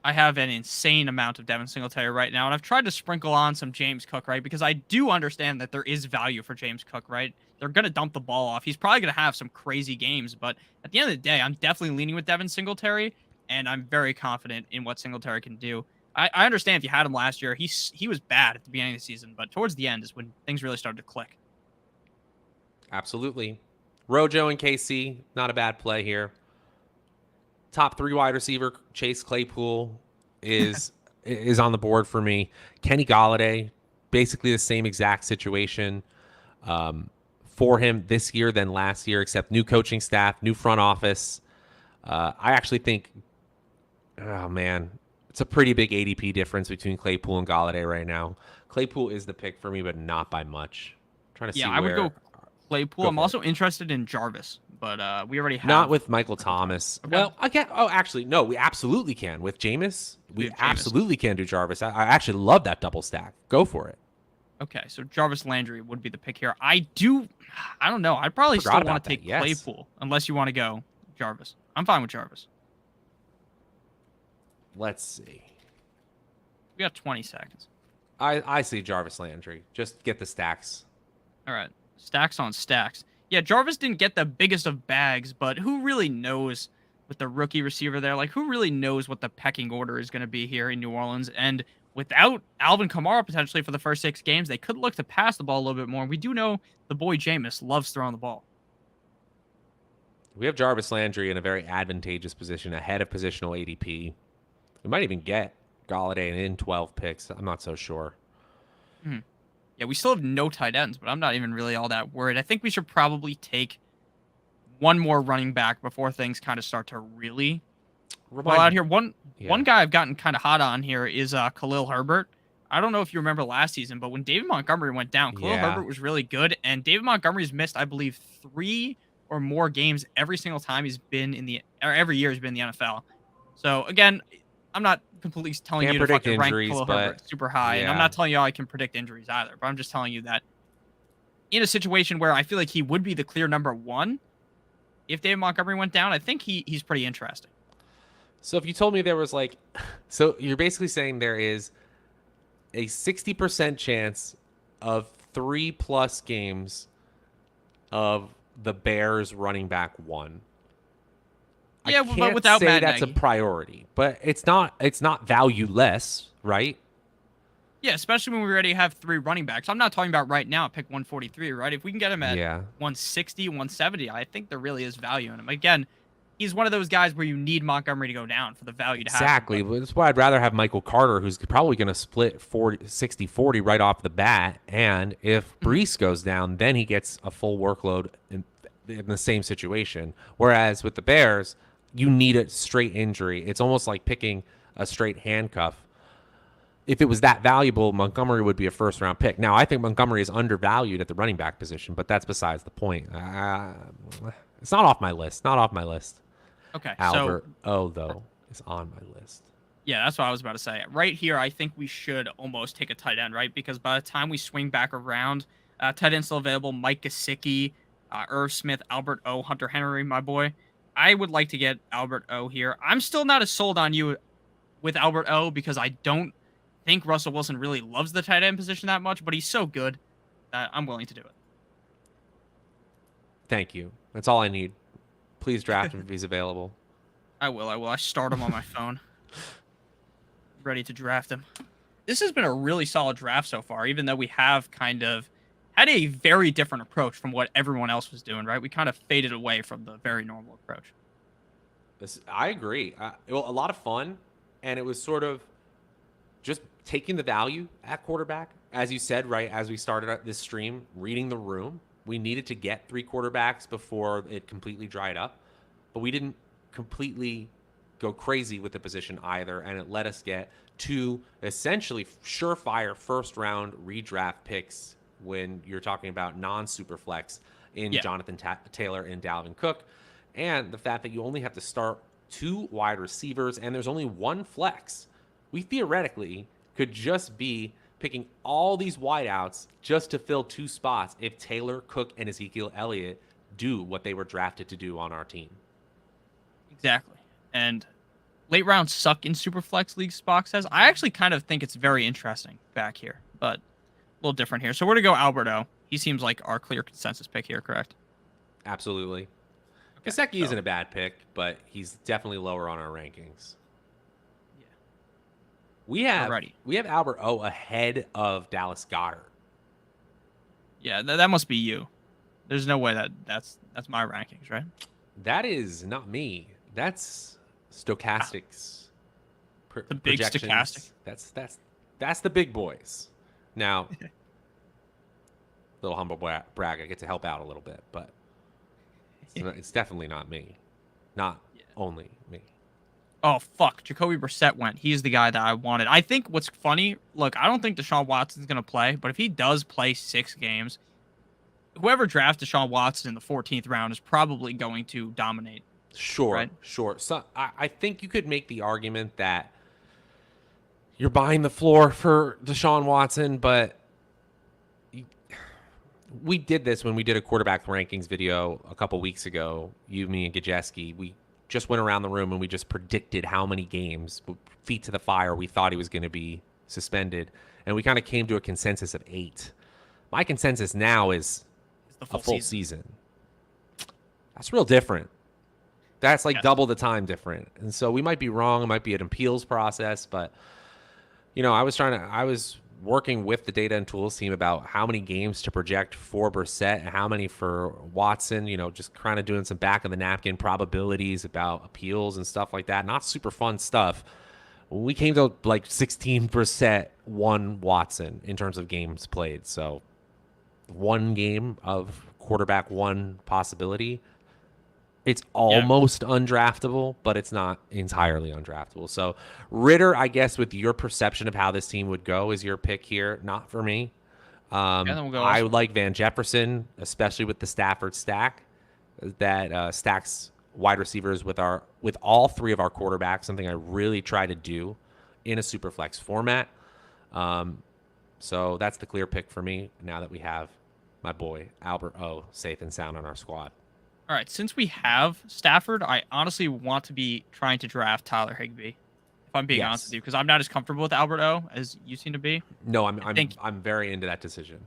I have an insane amount of Devin Singletary right now, and I've tried to sprinkle on some James Cook, right? Because I do understand that there is value for James Cook, right? They're going to dump the ball off. He's probably going to have some crazy games, but at the end of the day, I'm definitely leaning with Devin Singletary, and I'm very confident in what Singletary can do. I understand if you had him last year, he was bad at the beginning of the season, but towards the end is when things really started to click. Absolutely. Rojo and KC, not a bad play here. Top 3 wide receiver, Chase Claypool is on the board for me. Kenny Golladay, basically the same exact situation for him this year than last year, except new coaching staff, new front office. I actually think, oh man, it's a pretty big ADP difference between Claypool and Golladay right now. Claypool is the pick for me, but not by much. I'm trying to see I would go Claypool. I'm also interested in Jarvis, but we already have. Not with Michael Thomas. Okay. Well, again, actually, no, we absolutely can. With Jameis, we absolutely can do Jarvis. I actually love that double stack. Go for it. Okay, so Jarvis Landry would be the pick here. I don't know. I'd probably still want to take Claypool, unless you want to go Jarvis. I'm fine with Jarvis. Let's see. We got 20 seconds. I see Jarvis Landry. Just get the stacks. All right. Stacks on stacks. Yeah, Jarvis didn't get the biggest of bags, but who really knows with the rookie receiver there? Like, who really knows what the pecking order is going to be here in New Orleans? And without Alvin Kamara potentially for the first 6 games, they could look to pass the ball a little bit more. We do know the boy Jameis loves throwing the ball. We have Jarvis Landry in a very advantageous position, ahead of positional ADP. We might even get Golladay in 12 picks. I'm not so sure. Mm-hmm. Yeah, we still have no tight ends, but I'm not even really all that worried. I think we should probably take one more running back before things kind of start to really roll out here. One guy I've gotten kind of hot on here is Khalil Herbert. I don't know if you remember last season, but when David Montgomery went down, Khalil Herbert was really good, and David Montgomery's missed, I believe, 3 or more games every single time he's been every year he's been in the NFL. So again, I'm not completely telling you to fucking rank Khalil Herbert super high, and I'm not telling you I can predict injuries either, but I'm just telling you that in a situation where I feel like he would be the clear number 1, if David Montgomery went down, I think he's pretty interesting. So if you told me there was so you're basically saying there is a 60% chance of 3+ games of the Bears running back 1. Yeah, but without say Matt that's Nagy. A priority, but it's not valueless, right? Yeah, especially when we already have 3 running backs. I'm not talking about right now, pick 143, right? If we can get him at 160, 170, I think there really is value in him. Again, he's one of those guys where you need Montgomery to go down for the value to have. Exactly. That's why I'd rather have Michael Carter, who's probably going to split 60-40 right off the bat. And if Breece goes down, then he gets a full workload in the same situation. Whereas with the Bears, you need a straight injury. It's almost like picking a straight handcuff. If it was that valuable, Montgomery would be a first-round pick. Now, I think Montgomery is undervalued at the running back position, but that's besides the point. It's not off my list. Not off my list. Okay, so Albert O, though, is on my list. yeah, that's what I was about to say. Right here, I think we should almost take a tight end, right? Because by the time we swing back around, tight end still available: Mike Gesicki, Irv Smith, Albert O, Hunter Henry, my boy. I would like to get Albert O here. I'm still not as sold on you with Albert O because I don't think Russell Wilson really loves the tight end position that much, but he's so good that I'm willing to do it. Thank you. That's all I need. Please draft him if he's available. I will. I start him on my phone. Ready to draft him. This has been a really solid draft so far, even though we have kind of had a very different approach from what everyone else was doing, right? We kind of faded away from the very normal approach. I agree. Well, a lot of fun, and it was sort of just taking the value at quarterback. As you said, right, as we started this stream, reading the room, we needed to get 3 quarterbacks before it completely dried up, but we didn't completely go crazy with the position either, and it let us get 2 essentially surefire first-round redraft picks when you're talking about non-Superflex in Jonathan Taylor and Dalvin Cook, and the fact that you only have to start 2 wide receivers and there's only 1 flex. We theoretically could just be picking all these wideouts just to fill 2 spots if Taylor, Cook, and Ezekiel Elliott do what they were drafted to do on our team. Exactly. And late rounds suck in Superflex League, Spock says. I actually kind of think it's very interesting back here, but a little different here. So we're going to go Alberto. He seems like our clear consensus pick here, correct? Absolutely. Gesicki isn't a bad pick, but he's definitely lower on our rankings. Yeah. We have Albert O ahead of Dallas Goedert. Yeah, that must be you. There's no way that's my rankings, right? That is not me. That's Stochastics. The big Stochastic. That's the big boys. Now, little humble brag. I get to help out a little bit, but it's definitely not me. Not only me. Oh, fuck. Jacoby Brissett went. He's the guy that I wanted. I think what's funny, look, I don't think Deshaun Watson's going to play, but if he does play 6 games, whoever drafts Deshaun Watson in the 14th round is probably going to dominate. Sure, right? Sure. So I think you could make the argument that you're buying the floor for Deshaun Watson, but we did this when we did a quarterback rankings video a couple weeks ago, you, me, and Gajeski. We just went around the room and we just predicted how many games, feet to the fire, we thought he was going to be suspended. And we kind of came to a consensus of 8. My consensus now is a full season. That's real different. That's like double the time different. And so we might be wrong. It might be an appeals process, but I was working with the data and tools team about how many games to project for Brissett and how many for Watson, just kind of doing some back of the napkin probabilities about appeals and stuff like that. Not super fun stuff. We came to like 16%, 1 Watson in terms of games played. So 1 game of quarterback 1 possibility. It's almost undraftable, but it's not entirely undraftable. So Ritter, I guess, with your perception of how this team would go, is your pick here. Not for me. I would like Van Jefferson, especially with the Stafford stack that stacks wide receivers with all 3 of our quarterbacks, something I really try to do in a Superflex format. So that's the clear pick for me now that we have my boy Albert O safe and sound on our squad. All right, since we have Stafford, I honestly want to be trying to draft Tyler Higbee, if I'm being honest with you, because I'm not as comfortable with Albert O as you seem to be. No, I'm very into that decision.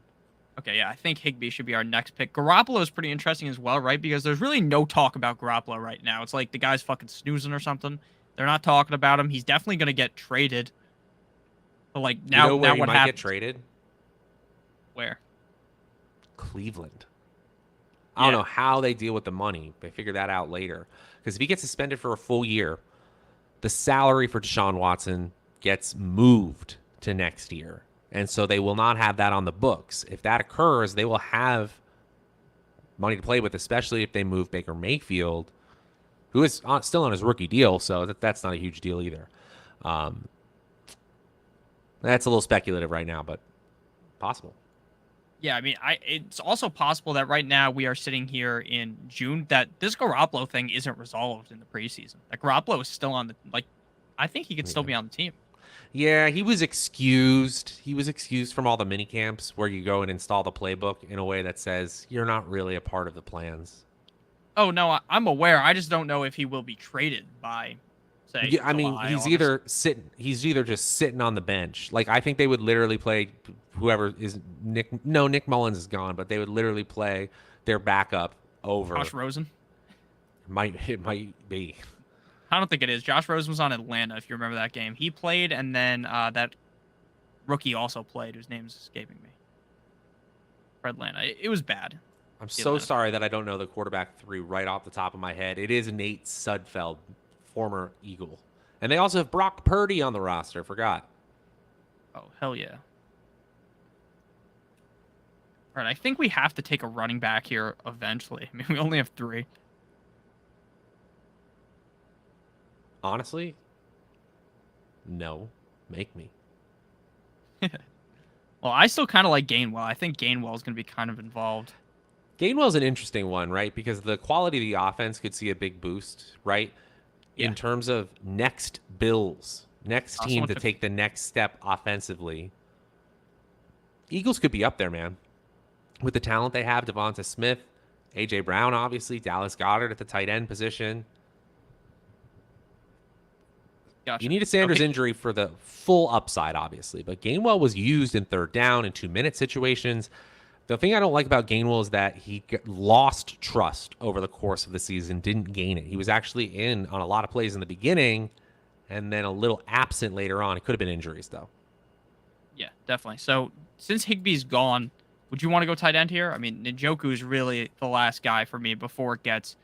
Okay, yeah, I think Higbee should be our next pick. Garoppolo is pretty interesting as well, right? Because there's really no talk about Garoppolo right now. It's like the guy's fucking snoozing or something. They're not talking about him. He's definitely going to get traded. But like now, where now he what might happens? get traded? Where? Cleveland. I don't know how they deal with the money. They figure that out later. Because if he gets suspended for a full year, the salary for Deshaun Watson gets moved to next year. And so they will not have that on the books. If that occurs, they will have money to play with, especially if they move Baker Mayfield, who is still on his rookie deal. So that's not a huge deal either. That's a little speculative right now, but possible. Yeah, I mean, it's also possible that right now we are sitting here in June that this Garoppolo thing isn't resolved in the preseason. Like Garoppolo is still on the I think he could still Yeah. be on the team. Yeah, he was excused. He was excused from all the mini camps where you go and install the playbook in a way that says you're not really a part of the plans. Oh no, I'm aware. I just don't know if he will be traded by, say, Yeah, I mean, July, August. he's either just sitting on the bench. Like I think they would literally play whoever is Nick. No, Nick Mullins is gone, but they would literally play their backup over. Josh Rosen. It might be. I don't think it is. Josh Rosen was on Atlanta, if you remember that game. He played, and then that rookie also played, whose name's escaping me. For Atlanta. It was bad. I'm so Atlanta. sorry that I don't know the quarterback three right off the top of my head. It is Nate Sudfeld, former Eagle. And they also have Brock Purdy on the roster. Forgot. Oh, hell yeah. All right, I think we have to take a running back here eventually. I mean, we only have 3. Honestly, no. Make me. Well, I still kind of like Gainwell. I think Gainwell is going to be kind of involved. Gainwell's an interesting one, right? Because the quality of the offense could see a big boost, right? Yeah. In terms of next Bills, next team to 150. take the next step offensively. Eagles could be up there, man. With the talent they have, Devonta Smith, A.J. Brown, obviously, Dallas Goedert at the tight end position. Gotcha. You need a Sanders Okay. injury for the full upside, obviously. But Gainwell was used in third down and 2-minute situations. The thing I don't like about Gainwell is that he lost trust over the course of the season, didn't gain it. He was actually in on a lot of plays in the beginning and then a little absent later on. It could have been injuries, though. Yeah, definitely. So since Higbee's gone, would you want to go tight end here? I mean, Njoku is really the last guy for me before it gets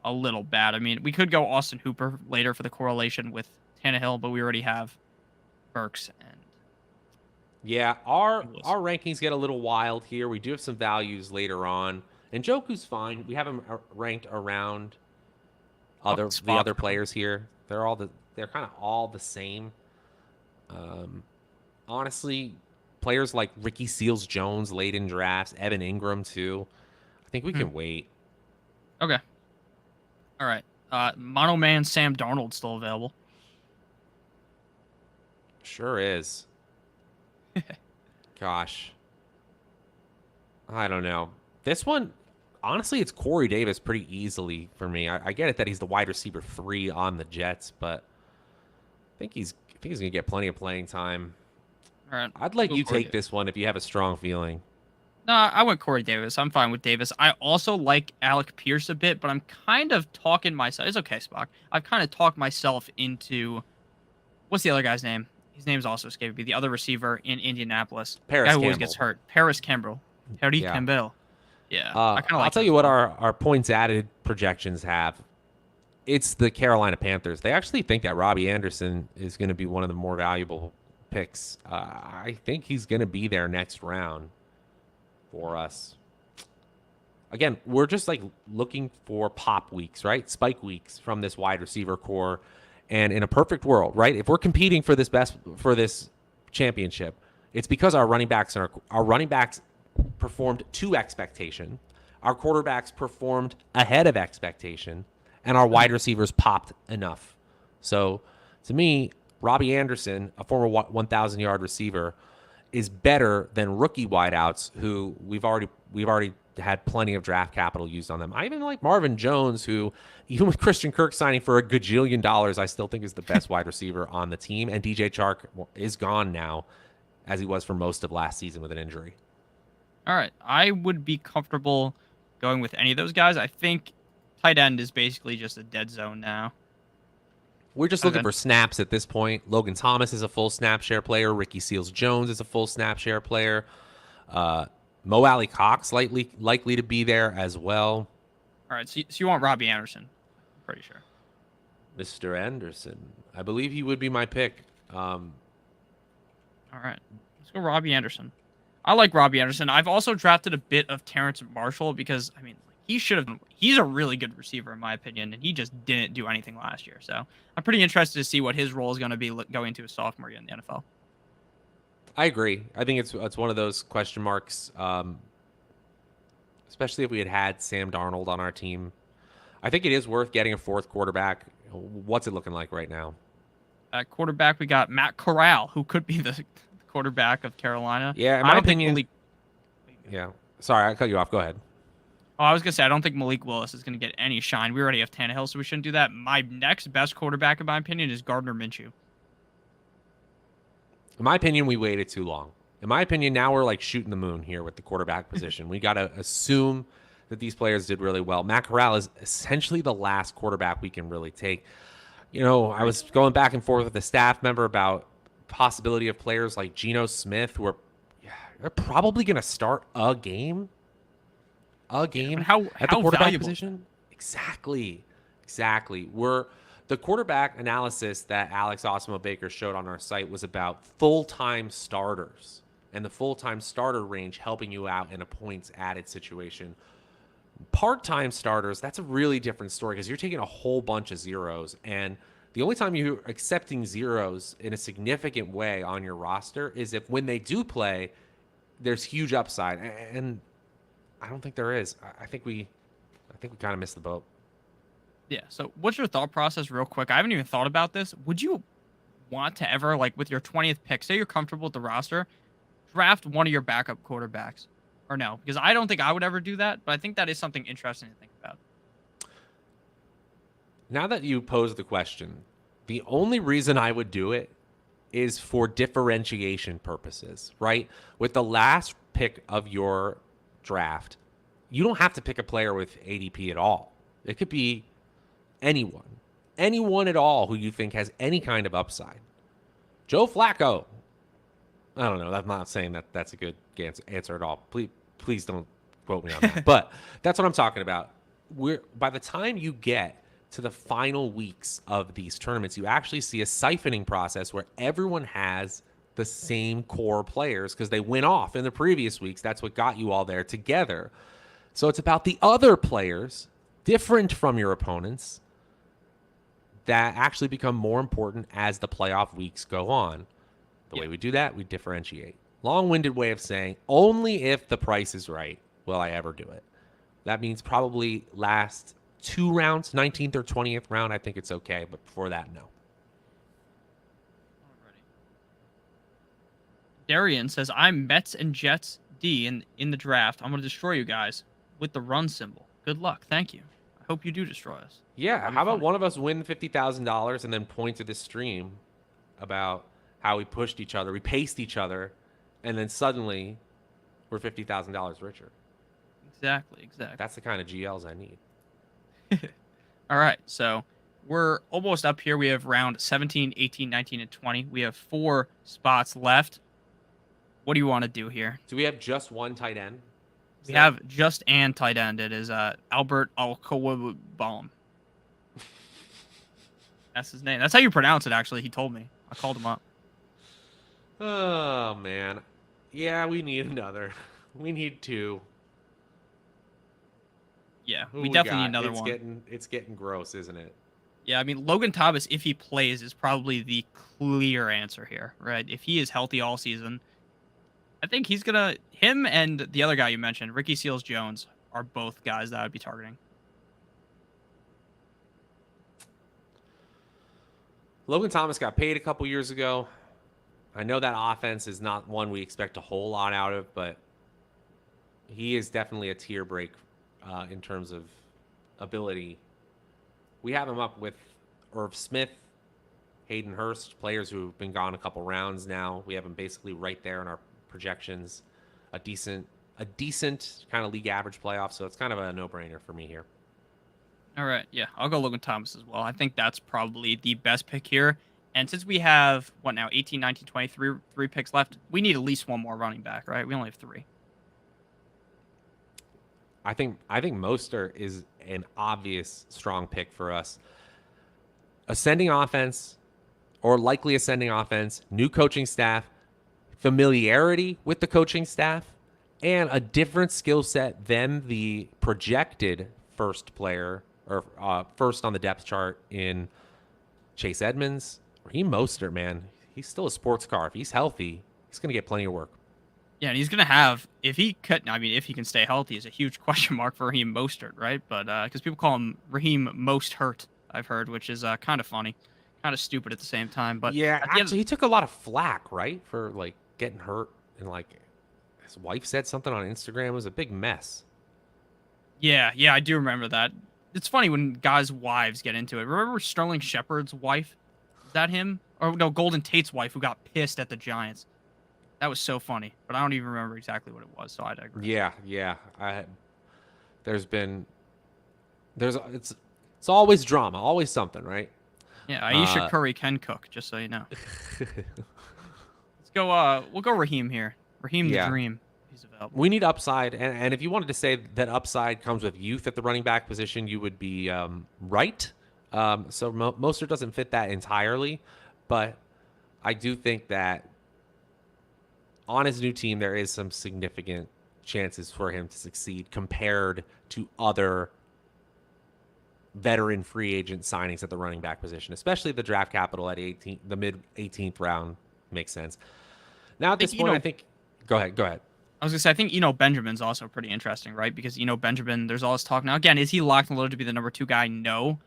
a little bad. I mean, we could go Austin Hooper later for the correlation with Tannehill, but we already have Burks and Yeah, our Eagles. rankings get a little wild here. We do have some values later on. And Njoku's fine. We have him ranked around the spot. other players here. They're kind of all the same. Honestly, players like Ricky Seals-Jones late in drafts, Evan Ingram too. I think we can wait. Okay. All right. Mono Man Sam Darnold still available. Sure is. Gosh. I don't know. This one, honestly, it's Corey Davis pretty easily for me. I get it that he's the wide receiver 3 on the Jets, but I think he's gonna get plenty of playing time. All right. I'd let Go you Corey take this one if you have a strong feeling. No, I went Corey Davis. I'm fine with Davis. I also like Alec Pierce a bit, but I'm kind of talking myself. It's okay, Spock. I've kind of talked myself into what's the other guy's name? His name's also escaping me. The other receiver in Indianapolis. Paris Guy who always Campbell. gets hurt. Paris Campbell. Harry Yeah. Campbell. Yeah. I kind of like I'll tell him you as what well. our points added projections have. It's the Carolina Panthers. They actually think that Robbie Anderson is going to be one of the more valuable picks. I think he's going to be there next round for us. Again, we're just like looking for pop weeks, right? Spike weeks from this wide receiver core. And in a perfect world, right? If we're competing for this championship, it's because our running backs performed to expectation. Our quarterbacks performed ahead of expectation, and our wide receivers popped enough. So, to me, Robbie Anderson, a former 1,000-yard receiver, is better than rookie wideouts who we've already had plenty of draft capital used on them. I even like Marvin Jones, who, even with Christian Kirk signing for $1 gajillion, I still think is the best wide receiver on the team. And DJ Chark is gone now, as he was for most of last season with an injury. All right. I would be comfortable going with any of those guys. I think tight end is basically just a dead zone now. We're just looking for snaps at this point. Logan Thomas is a full snap share player. Ricky Seals-Jones is a full snap share player. Mo Alley Cox likely to be there as well. All right. So you want Robbie Anderson? I'm pretty sure. Mr. Anderson. I believe he would be my pick. All right. Let's go Robbie Anderson. I like Robbie Anderson. I've also drafted a bit of Terrence Marshall because, I mean, he's a really good receiver in my opinion, and he just didn't do anything last year. So I'm pretty interested to see what his role is going to be going to his sophomore year in the NFL. I agree. I think it's one of those question marks, especially if we had Sam Darnold on our team. I think it is worth getting a fourth quarterback. What's it looking like right now? At quarterback, we got Matt Corral, who could be the quarterback of Carolina. Yeah, in I my don't think opinion. Malik. Yeah. Sorry, I cut you off. Go ahead. Oh, I was gonna say I don't think Malik Willis is gonna get any shine. We already have Tannehill, so we shouldn't do that. My next best quarterback, in my opinion, is Gardner Minshew. In my opinion, we waited too long. In my opinion, now we're like shooting the moon here with the quarterback position. We got to assume that these players did really well. Matt Corral is essentially the last quarterback we can really take. You know, I was going back and forth with a staff member about possibility of players like Geno Smith, who are they're probably going to start a game at the quarterback valuable? position. Exactly. The quarterback analysis that Alex Osmo Baker showed on our site was about full-time starters and the full-time starter range helping you out in a points added situation. Part-time starters, that's a really different story because you're taking a whole bunch of zeros, and the only time you're accepting zeros in a significant way on your roster is if when they do play, there's huge upside, and I don't think there is. I think we kind of missed the boat. Yeah. So, what's your thought process, real quick? I haven't even thought about this. Would you want to ever, like, with your 20th pick, say you're comfortable with the roster, draft one of your backup quarterbacks, or no? Because I don't think I would ever do that, but I think that is something interesting to think about. Now that you pose the question, the only reason I would do it is for differentiation purposes, right? With the last pick of your draft, you don't have to pick a player with ADP at all. It could be anyone at all who you think has any kind of upside. Joe Flacco. I don't know. I'm not saying that that's a good answer at all. Please don't quote me on that. But that's what I'm talking about. By the time you get to the final weeks of these tournaments, you actually see a siphoning process where everyone has the same core players because they went off in the previous weeks. That's what got you all there together. So it's about the other players, different from your opponents, that actually become more important as the playoff weeks go on. The way we do that, we differentiate. Long-winded way of saying only if the price is right will I ever do it. That means probably last 2 rounds, 19th or 20th round, I think it's okay. But before that, no. Alrighty. Darian says, I'm Mets and Jets D in the draft. I'm going to destroy you guys with the run symbol. Good luck. Thank you. I hope you do destroy us. Yeah, how about one of us win $50,000 and then point to this stream about how we pushed each other, we paced each other, and then suddenly we're $50,000 richer. Exactly. That's the kind of GLs I need. All right, so we're almost up here. We have round 17, 18, 19, and 20. We have 4 spots left. What do you want to do here? Do we have just one tight end? We have just an tight end. It is Albert Alcoabaum. That's his name. That's how you pronounce it, actually. He told me. I called him up. Oh, man. Yeah, we need another. We need 2. Yeah, we definitely need another one. one. It's getting gross, isn't it? Yeah, I mean, Logan Thomas, if he plays, is probably the clear answer here, right? If he is healthy all season, I think he's going to... Him and the other guy you mentioned, Ricky Seals-Jones, are both guys that I'd be targeting. Logan Thomas got paid a couple years ago. I know that offense is not one we expect a whole lot out of, but he is definitely a tier break in terms of ability. We have him up with Irv Smith, Hayden Hurst, players who have been gone a couple rounds now. We have him basically right there in our projections. A decent kind of league average playoff, so it's kind of a no-brainer for me here. All right, yeah, I'll go Logan Thomas as well. I think that's probably the best pick here. And since we have, 18, 19, 20, three picks left, we need at least one more running back, right? We only have 3. I think Mostert is an obvious strong pick for us. Ascending offense, or likely ascending offense, new coaching staff, familiarity with the coaching staff, and a different skill set than the projected first player or first on the depth chart in Chase Edmonds. Raheem Mostert, man, he's still a sports car. If he's healthy, he's going to get plenty of work. Yeah, and he's gonna have if he can stay healthy is a huge question mark for Raheem Mostert, right? But because people call him Raheem Most Hurt, I've heard, which is kind of funny, kind of stupid at the same time. But Yeah, at the end, actually, he took a lot of flack, right, for like getting hurt, and like his wife said something on Instagram. It was a big mess. yeah, I do remember that. It's funny when guys' wives get into it. Remember Sterling Shepard's wife? Is that him? Or no, Golden Tate's wife who got pissed at the Giants. That was so funny, but I don't even remember exactly what it was, so I digress. Yeah. There's been it's always drama, always something, right? Yeah, Aisha Curry can cook, just so you know. Let's go. We'll go Raheem here. Raheem the Dream. He's available. We need upside, and if you wanted to say that upside comes with youth at the running back position, you would be right. So Mostert doesn't fit that entirely, but I do think that on his new team, there is some significant chances for him to succeed compared to other veteran free agent signings at the running back position, especially the draft capital at the mid 18th round makes sense. Now at this point, I think. Go ahead. I was gonna say I think Benjamin's also pretty interesting, right? Because Benjamin, there's all this talk now. Again, is he locked and loaded to be the number 2 guy? No.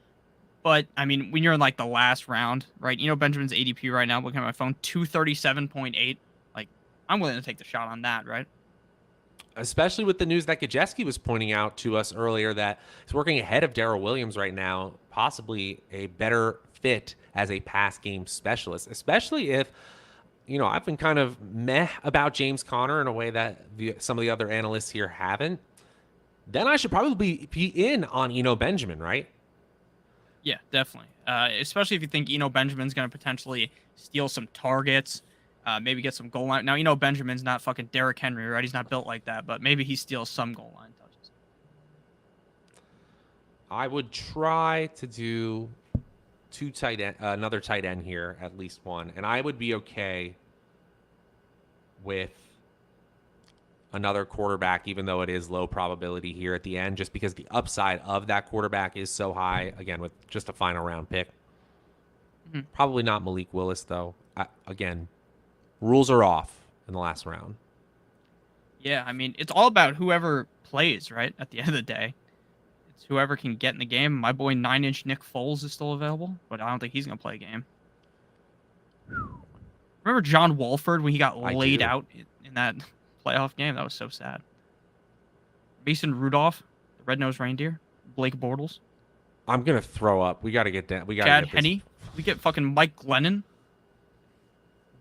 But I mean, when you're in like the last round, right? Benjamin's ADP right now. I'm looking at my phone, 237.8. Like, I'm willing to take the shot on that, right? Especially with the news that Gajeski was pointing out to us earlier that he's working ahead of Darrell Williams right now, possibly a better fit as a pass game specialist, especially if, I've been kind of meh about James Conner in a way that some of the other analysts here haven't. Then I should probably be in on Benjamin, right? Yeah, definitely. Especially if you think Benjamin's going to potentially steal some targets. Maybe get some goal line. Now, Benjamin's not fucking Derrick Henry, right? He's not built like that, but maybe he steals some goal line touches. I would try to do another tight end here, at least one. And I would be okay with another quarterback, even though it is low probability here at the end, just because the upside of that quarterback is so high, again, with just a final round pick. Mm-hmm. Probably not Malik Willis, though. Again, rules are off in the last round. Yeah, I mean, it's all about whoever plays, right? At the end of the day, it's whoever can get in the game. My boy 9-inch Nick Foles is still available, but I don't think he's going to play a game. Remember John Walford when he got laid out in that playoff game? That was so sad. Mason Rudolph, the red-nosed reindeer, Blake Bortles. I'm going to throw up. We got to get that. We got Chad Henne. We get fucking Mike Glennon.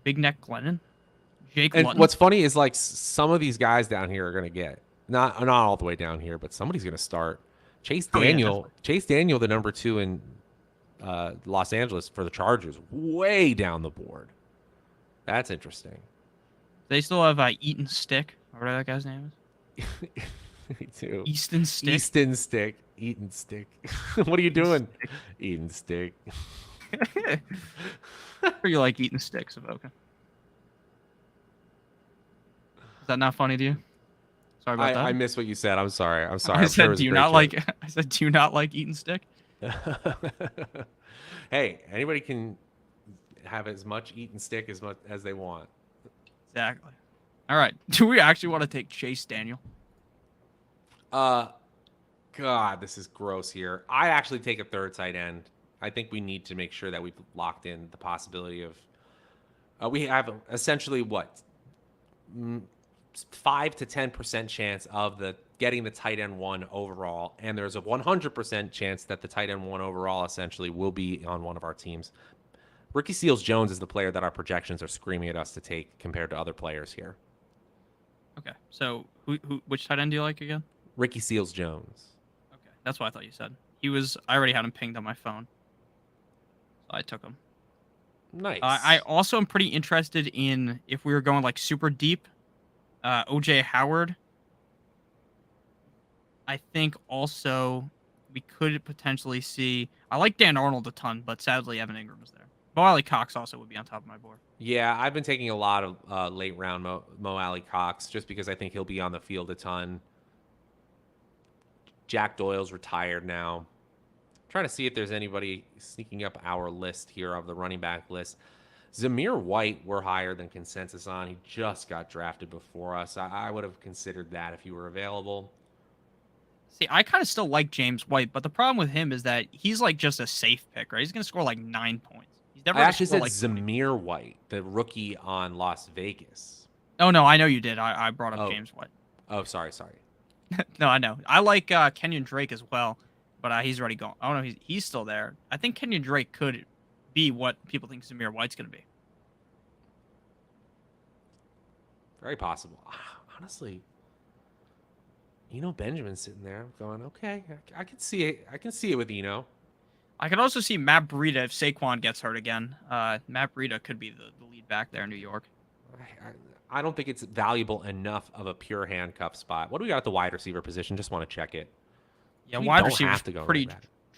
Big Neck Glennon. Jake And Luton. what's funny is like some of these guys down here are going to get not all the way down here, but somebody's going to start. Chase Daniel, the number 2 in Los Angeles for the Chargers, way down the board. That's interesting. They still have Eaton Stick, or whatever that guy's name is. Me too. Easton Stick. Eaton Stick. What are you doing? Eating Stick. Or you like eating sticks, Savoca? Is that not funny to you? Sorry about that. I missed what you said. I'm sorry. I said, do you not like eating stick? Hey, anybody can have as much eaten stick as much as they want. Exactly. All right. Do we actually want to take Chase Daniel? God, this is gross here. I actually take a third tight end. I think we need to make sure that we've locked in the possibility of. We have essentially 5 to 10% chance of getting the tight end 1 overall, and there's a 100% chance that the tight end 1 overall essentially will be on one of our teams. Ricky Seals-Jones is the player that our projections are screaming at us to take compared to other players here. Okay, so which tight end do you like again? Ricky Seals-Jones. Okay, that's what I thought you said. I already had him pinged on my phone, so I took him. Nice. I also am pretty interested in, if we were going like super deep, OJ Howard. I think also we could potentially see. I like Dan Arnold a ton, but sadly Evan Ingram is there. Mo Alley Cox also would be on top of my board. Yeah, I've been taking a lot of late round Mo Alley Cox just because I think he'll be on the field a ton. Jack Doyle's retired now. Trying to see if there's anybody sneaking up our list here of the running back list. Zamir White, we're higher than consensus on. He just got drafted before us. I would have considered that if you were available. See, I kind of still like James White, but the problem with him is that he's like just a safe pick, right? He's going to score like 9 points. He's never I going to actually score said like 20. Zamir White, the rookie on Las Vegas. Oh, no, I know you did. I brought up Oh, James White. oh, sorry. No, I know. I like Kenyon Drake as well, but he's already gone. Oh, no, he's still there. I think Kenyon Drake could be what people think Zamir White's going to be. Very possible. Honestly, Benjamin's sitting there going, okay, I can see it. I can see it with Eno. I could also see Matt Breida if Saquon gets hurt again. Matt Breida could be the lead back there in New York. I don't think it's valuable enough of a pure handcuff spot. What do we got at the wide receiver position? Just want to check it. Yeah, wide receiver's pretty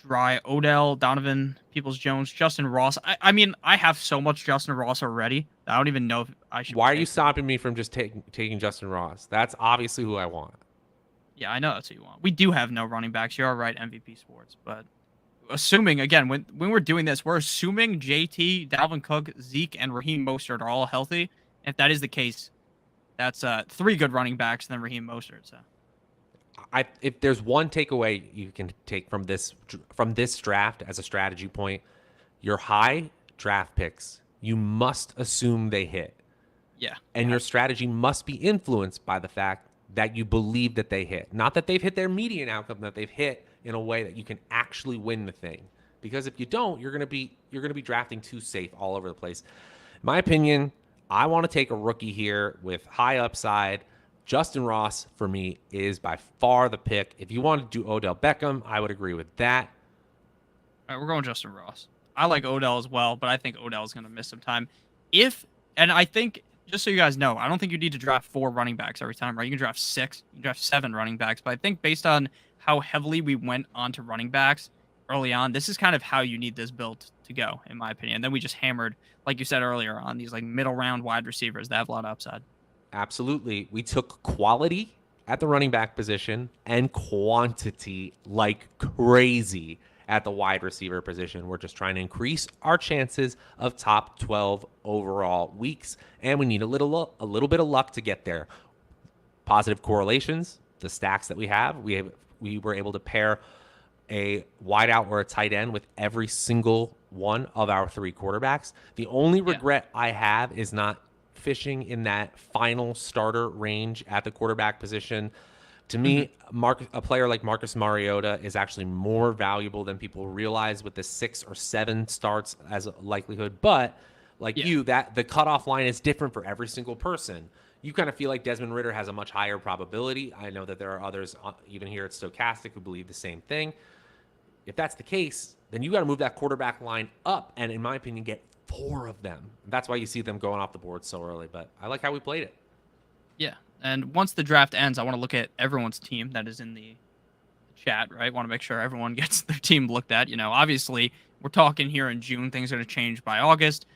dry. Odell, Donovan, Peoples-Jones, Justin Ross. I mean, I have so much Justin Ross already. I don't even know if I should. Why are you stopping me from just taking Justin Ross? That's obviously who I want. Yeah, I know that's who you want. We do have no running backs. You are right, MVP Sports. But assuming, again, when we're doing this, we're assuming JT, Dalvin Cook, Zeke, and Raheem Mostert are all healthy. If that is the case, that's 3 good running backs than Raheem Mostert. So, if there's one takeaway you can take from this draft as a strategy point, your high draft picks, you must assume they hit. Yeah. And your strategy must be influenced by the fact that you believe that they hit. Not that they've hit their median outcome, that they've hit in a way that you can actually win the thing. Because if you don't, you're gonna be drafting too safe all over the place. In my opinion, I want to take a rookie here with high upside. Justin Ross, for me, is by far the pick. If you want to do Odell Beckham, I would agree with that. All right, we're going Justin Ross. I like Odell as well, but I think Odell is going to miss some time. And I think, just so you guys know, I don't think you need to draft 4 running backs every time, right? You can draft 6, you can draft 7 running backs. But I think based on how heavily we went onto running backs early on, this is kind of how you need this build to go, in my opinion. And then we just hammered, like you said earlier, on these like middle round wide receivers that have a lot of upside. Absolutely. We took quality at the running back position and quantity like crazy at the wide receiver position. We're just trying to increase our chances of top 12 overall weeks, and we need a little bit of luck to get there. Positive correlations, the stacks that we have, we were able to pair a wideout or a tight end with every single one of our 3 quarterbacks. The only regret I have is not fishing in that final starter range at the quarterback position. To me, a player like Marcus Mariota is actually more valuable than people realize with the 6 or 7 starts as a likelihood. But like that the cutoff line is different for every single person. You kind of feel like Desmond Ridder has a much higher probability. I know that there are others, even here at Stochastic, who believe the same thing. If that's the case, then you got to move that quarterback line up and, in my opinion, get 4 of them. That's why you see them going off the board so early. But I like how we played it. Yeah. And once the draft ends, I want to look at everyone's team that is in the chat, right? Want to make sure everyone gets their team looked at. Obviously, we're talking here in June. Things are going to change by August.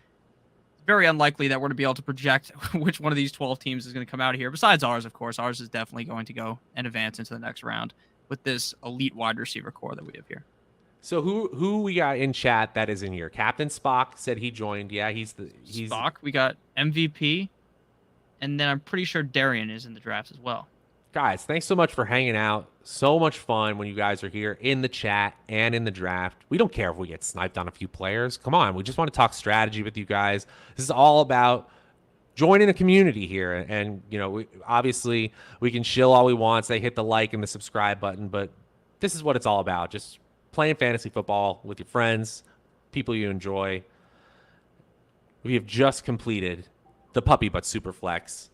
It's very unlikely that we're going to be able to project which one of these 12 teams is going to come out of here. Besides ours, of course. Ours is definitely going to go and advance into the next round with this elite wide receiver core that we have here. So who we got in chat that is in here? Captain Spock said he joined. Yeah, he's Spock. We got MVP, and then I'm pretty sure Darian is in the draft as well. Guys, thanks so much for hanging out. So much fun when you guys are here in the chat and in the draft. We don't care if we get sniped on a few players. Come on, we just want to talk strategy with you guys. This is all about joining the community here, and obviously we can shill all we want, say hit the like and the subscribe button, but this is what it's all about. Just playing fantasy football with your friends, people you enjoy. We have just completed the Puppy Butt Superflex.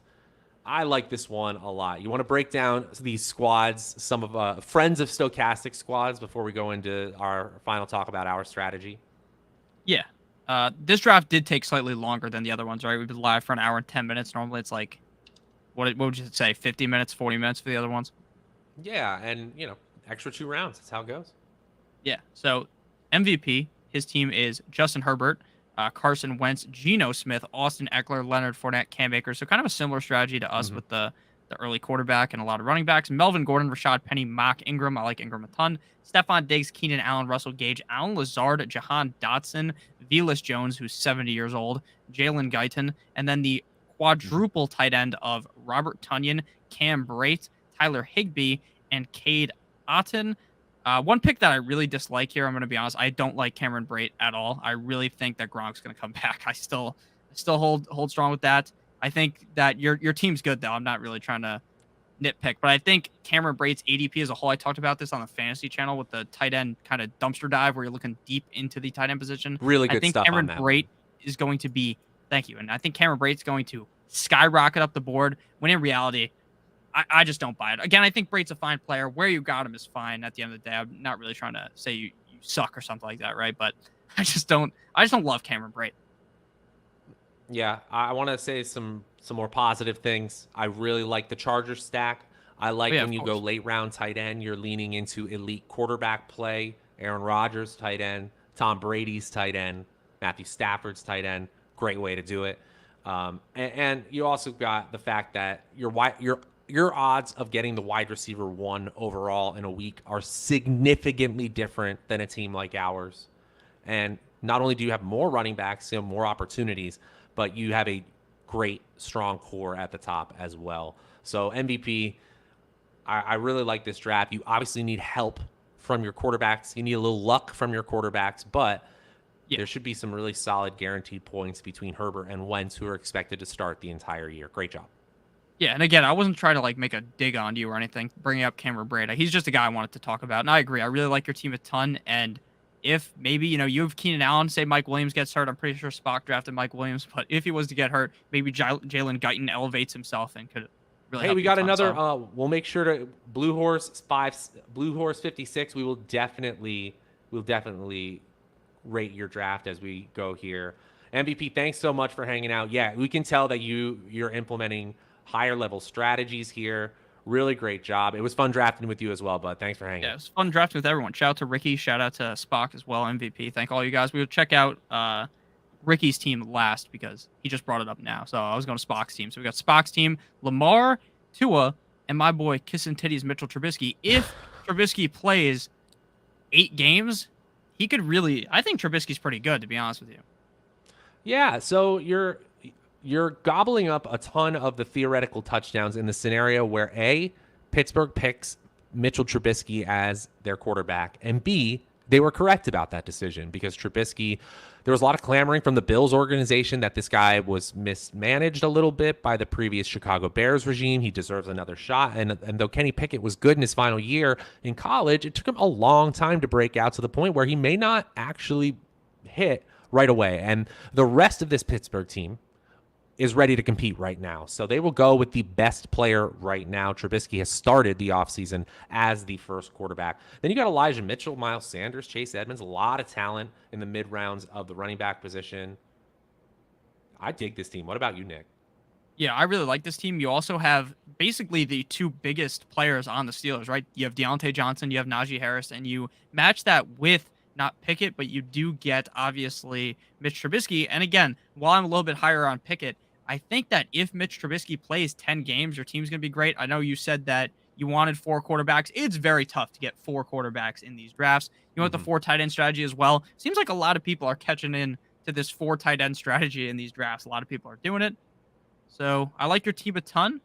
I like this one a lot. You want to break down these squads, some of friends of Stochastic squads, before we go into our final talk about our strategy? Yeah. This draft did take slightly longer than the other ones, right? We've been live for an hour and 10 minutes. Normally it's like, what would you say, 50 minutes, 40 minutes for the other ones? Yeah, and, extra 2 rounds. That's how it goes. Yeah. So MVP, his team is Justin Herbert, Carson Wentz, Geno Smith, Austin Eckler, Leonard Fournette, Cam Akers. So kind of a similar strategy to us with the the early quarterback and a lot of running backs. Melvin Gordon, Rashad Penny, Mark Ingram. I like Ingram a ton. Stephon Diggs, Keenan Allen, Russell Gage, Alan Lazard, Jahan Dotson, Velus Jones, who's 70 years old, Jalen Guyton, and then the quadruple tight end of Robert Tunyon, Cam Brate, Tyler Higbee, and Cade Otton. One pick that I really dislike here, I'm going to be honest, I don't like Cameron Brate at all. I really think that Gronk's going to come back. I still hold strong with that. I think that your team's good, though. I'm not really trying to nitpick, but I think Cameron Brate's ADP as a whole, I talked about this on the fantasy channel with the tight end kind of dumpster dive where you're looking deep into the tight end position. Really good I think stuff Cameron on that Brate is going to be, thank you, and I think Cameron Brate's going to skyrocket up the board when in reality, I just don't buy it. Again, I think Brate's a fine player. Where you got him is fine at the end of the day. I'm not really trying to say you suck or something like that, right? But I just don't love Cameron Brate. Yeah, I want to say some more positive things. I really like the Chargers stack. I like when you go late round tight end, you're leaning into elite quarterback play. Aaron Rodgers tight end, Tom Brady's tight end, Matthew Stafford's tight end. Great way to do it. And you also got the fact that your odds of getting the wide receiver 1 overall in a week are significantly different than a team like ours. And not only do you have more running backs, you have more opportunities, but you have a great, strong core at the top as well. So MVP, I really like this draft. You obviously need help from your quarterbacks. You need a little luck from your quarterbacks, but there should be some really solid guaranteed points between Herbert and Wentz, who are expected to start the entire year. Great job. Yeah, and again, I wasn't trying to like make a dig on you or anything, bringing up Cameron Brate. He's just a guy I wanted to talk about, and I agree. I really like your team a ton, and if maybe, you have Keenan Allen, say Mike Williams gets hurt, I'm pretty sure Spock drafted Mike Williams, but if he was to get hurt, maybe Jalen Guyton elevates himself and could really help. Hey, we got another, we'll make sure to Blue Horse 56. We will definitely rate your draft as we go here. MVP, thanks so much for hanging out. Yeah, we can tell that you're implementing higher level strategies here. Really great job. It was fun drafting with you as well, bud. Thanks for hanging out. Yeah, it was fun drafting with everyone. Shout out to Ricky. Shout out to Spock as well, MVP. Thank all you guys. We will check out Ricky's team last because he just brought it up now. So I was going to Spock's team. So we got Spock's team, Lamar, Tua, and my boy Kissin' Titties Mitchell Trubisky. If Trubisky plays 8 games, he could really... I think Trubisky's pretty good, to be honest with you. Yeah, so you're gobbling up a ton of the theoretical touchdowns in the scenario where A, Pittsburgh picks Mitchell Trubisky as their quarterback, and B, they were correct about that decision because Trubisky, there was a lot of clamoring from the Bills organization that this guy was mismanaged a little bit by the previous Chicago Bears regime. He deserves another shot. And though Kenny Pickett was good in his final year in college, it took him a long time to break out to the point where he may not actually hit right away. And the rest of this Pittsburgh team is ready to compete right now. So they will go with the best player right now. Trubisky has started the offseason as the first quarterback. Then you got Elijah Mitchell, Miles Sanders, Chase Edmonds, a lot of talent in the mid rounds of the running back position. I dig this team. What about you, Nick? Yeah, I really like this team. You also have basically the 2 biggest players on the Steelers, right? You have Deontay Johnson, you have Najee Harris, and you match that with not Pickett, but you do get, obviously, Mitch Trubisky. And again, while I'm a little bit higher on Pickett, I think that if Mitch Trubisky plays 10 games, your team's going to be great. I know you said that you wanted 4 quarterbacks. It's very tough to get 4 quarterbacks in these drafts. You want the 4 tight end strategy as well. Seems like a lot of people are catching in to this 4 tight end strategy in these drafts. A lot of people are doing it. So I like your team a ton,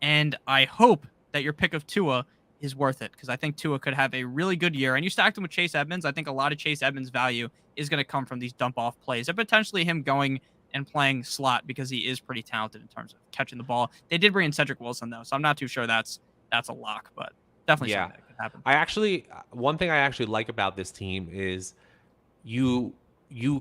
and I hope that your pick of Tua is worth it because I think Tua could have a really good year. And you stacked him with Chase Edmonds. I think a lot of Chase Edmonds' value is going to come from these dump-off plays and potentially him going and playing slot because he is pretty talented in terms of catching the ball. They did bring in Cedric Wilson, though, so I'm not too sure that's a lock, but definitely something that could happen. One thing I actually like about this team is you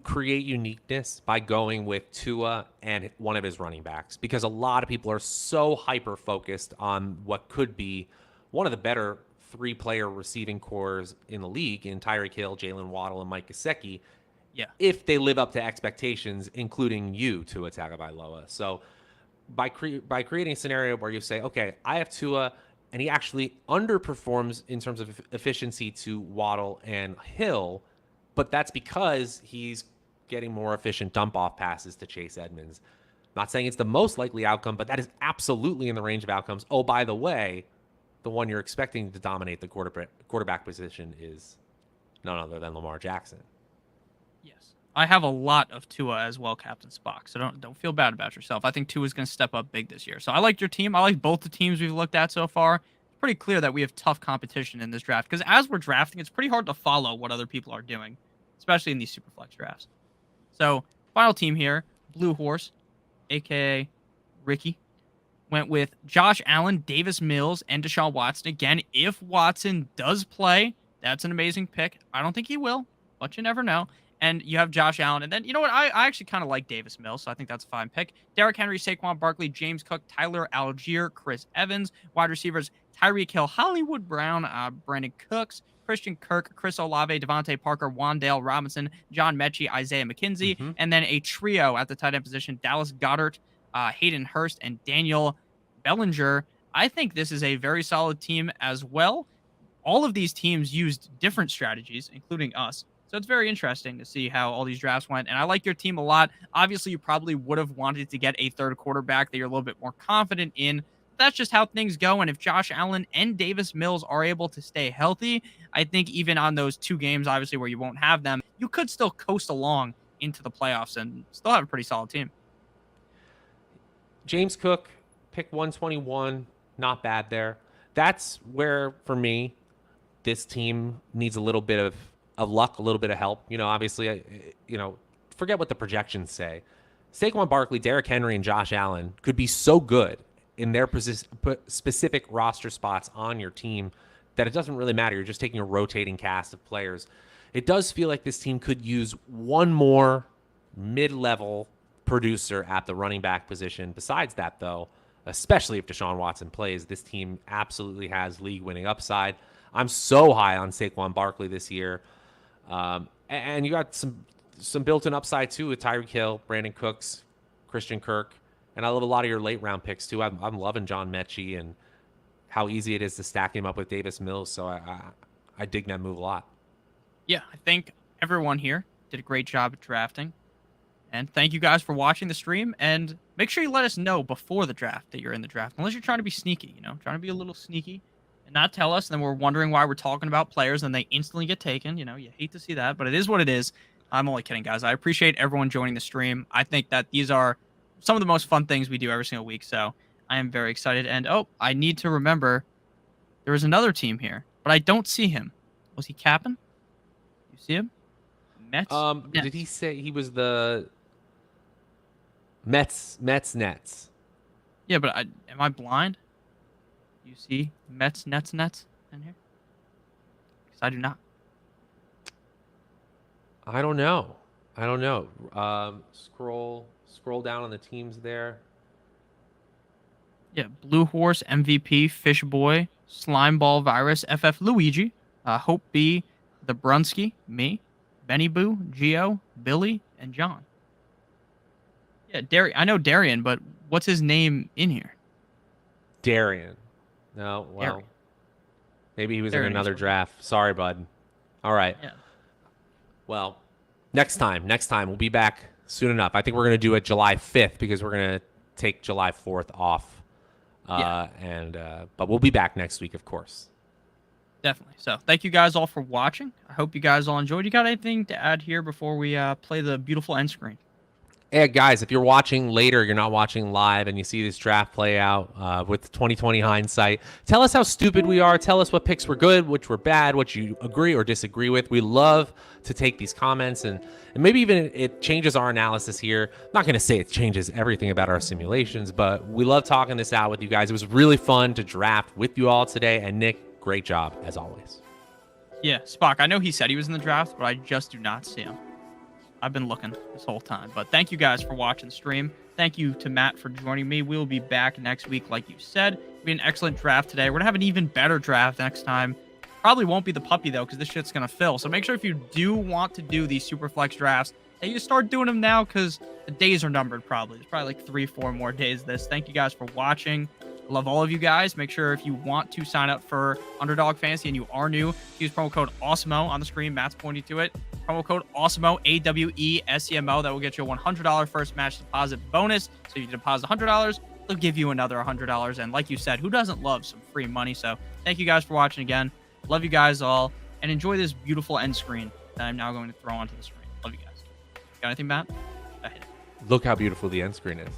create uniqueness by going with Tua and one of his running backs because a lot of people are so hyper-focused on what could be one of the better 3-player receiving cores in the league in Tyreek Hill, Jalen Waddle, and Mike Gesicki. Yeah. If they live up to expectations, including you, Tua Tagovailoa. So by creating a scenario where you say, okay, I have Tua, and he actually underperforms in terms of efficiency to Waddle and Hill, but that's because he's getting more efficient dump-off passes to Chase Edmonds. Not saying it's the most likely outcome, but that is absolutely in the range of outcomes. Oh, by the way, the one you're expecting to dominate the quarterback position is none other than Lamar Jackson. Yes. I have a lot of Tua as well, Captain Spock. So don't feel bad about yourself. I think Tua's going to step up big this year. So I like your team. I like both the teams we've looked at so far. It's pretty clear that we have tough competition in this draft because as we're drafting, it's pretty hard to follow what other people are doing, especially in these Superflex drafts. So final team here, Blue Horse, aka Ricky, went with Josh Allen, Davis Mills, and Deshaun Watson. Again, if Watson does play, that's an amazing pick. I don't think he will, but you never know. And you have Josh Allen. And then, you know what? I actually kind of like Davis Mills, so I think that's a fine pick. Derrick Henry, Saquon Barkley, James Cook, Tyler Algier, Chris Evans. Wide receivers, Tyreek Hill, Hollywood Brown, Brandon Cooks, Christian Kirk, Chris Olave, Devontae Parker, Wan'Dale Robinson, John Mechie, Isaiah McKenzie. And then a trio at the tight end position, Dallas Goedert, Hayden Hurst, and Daniel Bellinger. I think this is a very solid team as well. All of these teams used different strategies, including us. So it's very interesting to see how all these drafts went. And I like your team a lot. Obviously, you probably would have wanted to get a third quarterback that you're a little bit more confident in. That's just how things go. And if Josh Allen and Davis Mills are able to stay healthy, I think even on those 2 games, obviously, where you won't have them, you could still coast along into the playoffs and still have a pretty solid team. James Cook, pick 121, not bad there. That's where, for me, this team needs a little bit of luck, a little bit of help. Obviously, forget what the projections say. Saquon Barkley, Derrick Henry, and Josh Allen could be so good in their specific roster spots on your team that it doesn't really matter. You're just taking a rotating cast of players. It does feel like this team could use one more mid-level producer at the running back position. Besides that, though, especially if Deshaun Watson plays, this team absolutely has league-winning upside. I'm so high on Saquon Barkley this year. And you got some built-in upside, too, with Tyreek Hill, Brandon Cooks, Christian Kirk. And I love a lot of your late-round picks, too. I'm loving John Mechie and how easy it is to stack him up with Davis Mills. So I dig that move a lot. Yeah, I think everyone here did a great job at drafting. And thank you guys for watching the stream. And make sure you let us know before the draft that you're in the draft. Unless you're trying to be sneaky, trying to be a little sneaky. And not tell us, and then we're wondering why we're talking about players and they instantly get taken. You hate to see that, but it is what it is. I'm only kidding, guys. I appreciate everyone joining the stream. I think that these are some of the most fun things we do every single week, so I am very excited. And, I need to remember there is another team here, but I don't see him. Was he capping? You see him? Mets? Did he say he was the Mets Nets? Yeah, but am I blind? You see Mets in here? Because I do not. I don't know. Scroll down on the teams there. Yeah, Blue Horse, MVP, Fish Boy, Slime Ball Virus, FF Luigi, Hope B, The Brunsky, me, Benny Boo, Gio, Billy, and John. Yeah, I know Darian, but what's his name in here? Darian. No, well, Darian. Maybe he was Darian in another draft. Sorry, bud. All right. Yeah. Well, next time we'll be back soon enough. I think we're going to do it July 5th because we're going to take July 4th off. But we'll be back next week, of course. Definitely. So thank you guys all for watching. I hope you guys all enjoyed. You got anything to add here before we play the beautiful end screen? Hey, guys, if you're watching later, you're not watching live, and you see this draft play out with 2020 hindsight, tell us how stupid we are. Tell us what picks were good, which were bad, what you agree or disagree with. We love to take these comments, and maybe even it changes our analysis here. I'm not going to say it changes everything about our simulations, but we love talking this out with you guys. It was really fun to draft with you all today, and Nick, great job, as always. Yeah, Spock, I know he said he was in the draft, but I just do not see him. I've been looking this whole time. But thank you guys for watching the stream. Thank you to Matt for joining me. We will be back next week, like you said. It'll be an excellent draft today. We're going to have an even better draft next time. Probably won't be the puppy, though, because this shit's going to fill. So make sure if you do want to do these Superflex drafts, that you start doing them now, because the days are numbered probably. There's probably like 3-4 more days of this. Thank you guys for watching. I love all of you guys. Make sure if you want to sign up for Underdog Fantasy and you are new, use promo code AWESEMO on the screen. Matt's pointing to it. promo code AWESEMO, AWESEMO. That will get you a $100 first match deposit bonus. So if you deposit $100, they'll give you another $100. And like you said, who doesn't love some free money? So thank you guys for watching again. Love you guys all. And enjoy this beautiful end screen that I'm now going to throw onto the screen. Love you guys. Got anything, Matt? Look how beautiful the end screen is.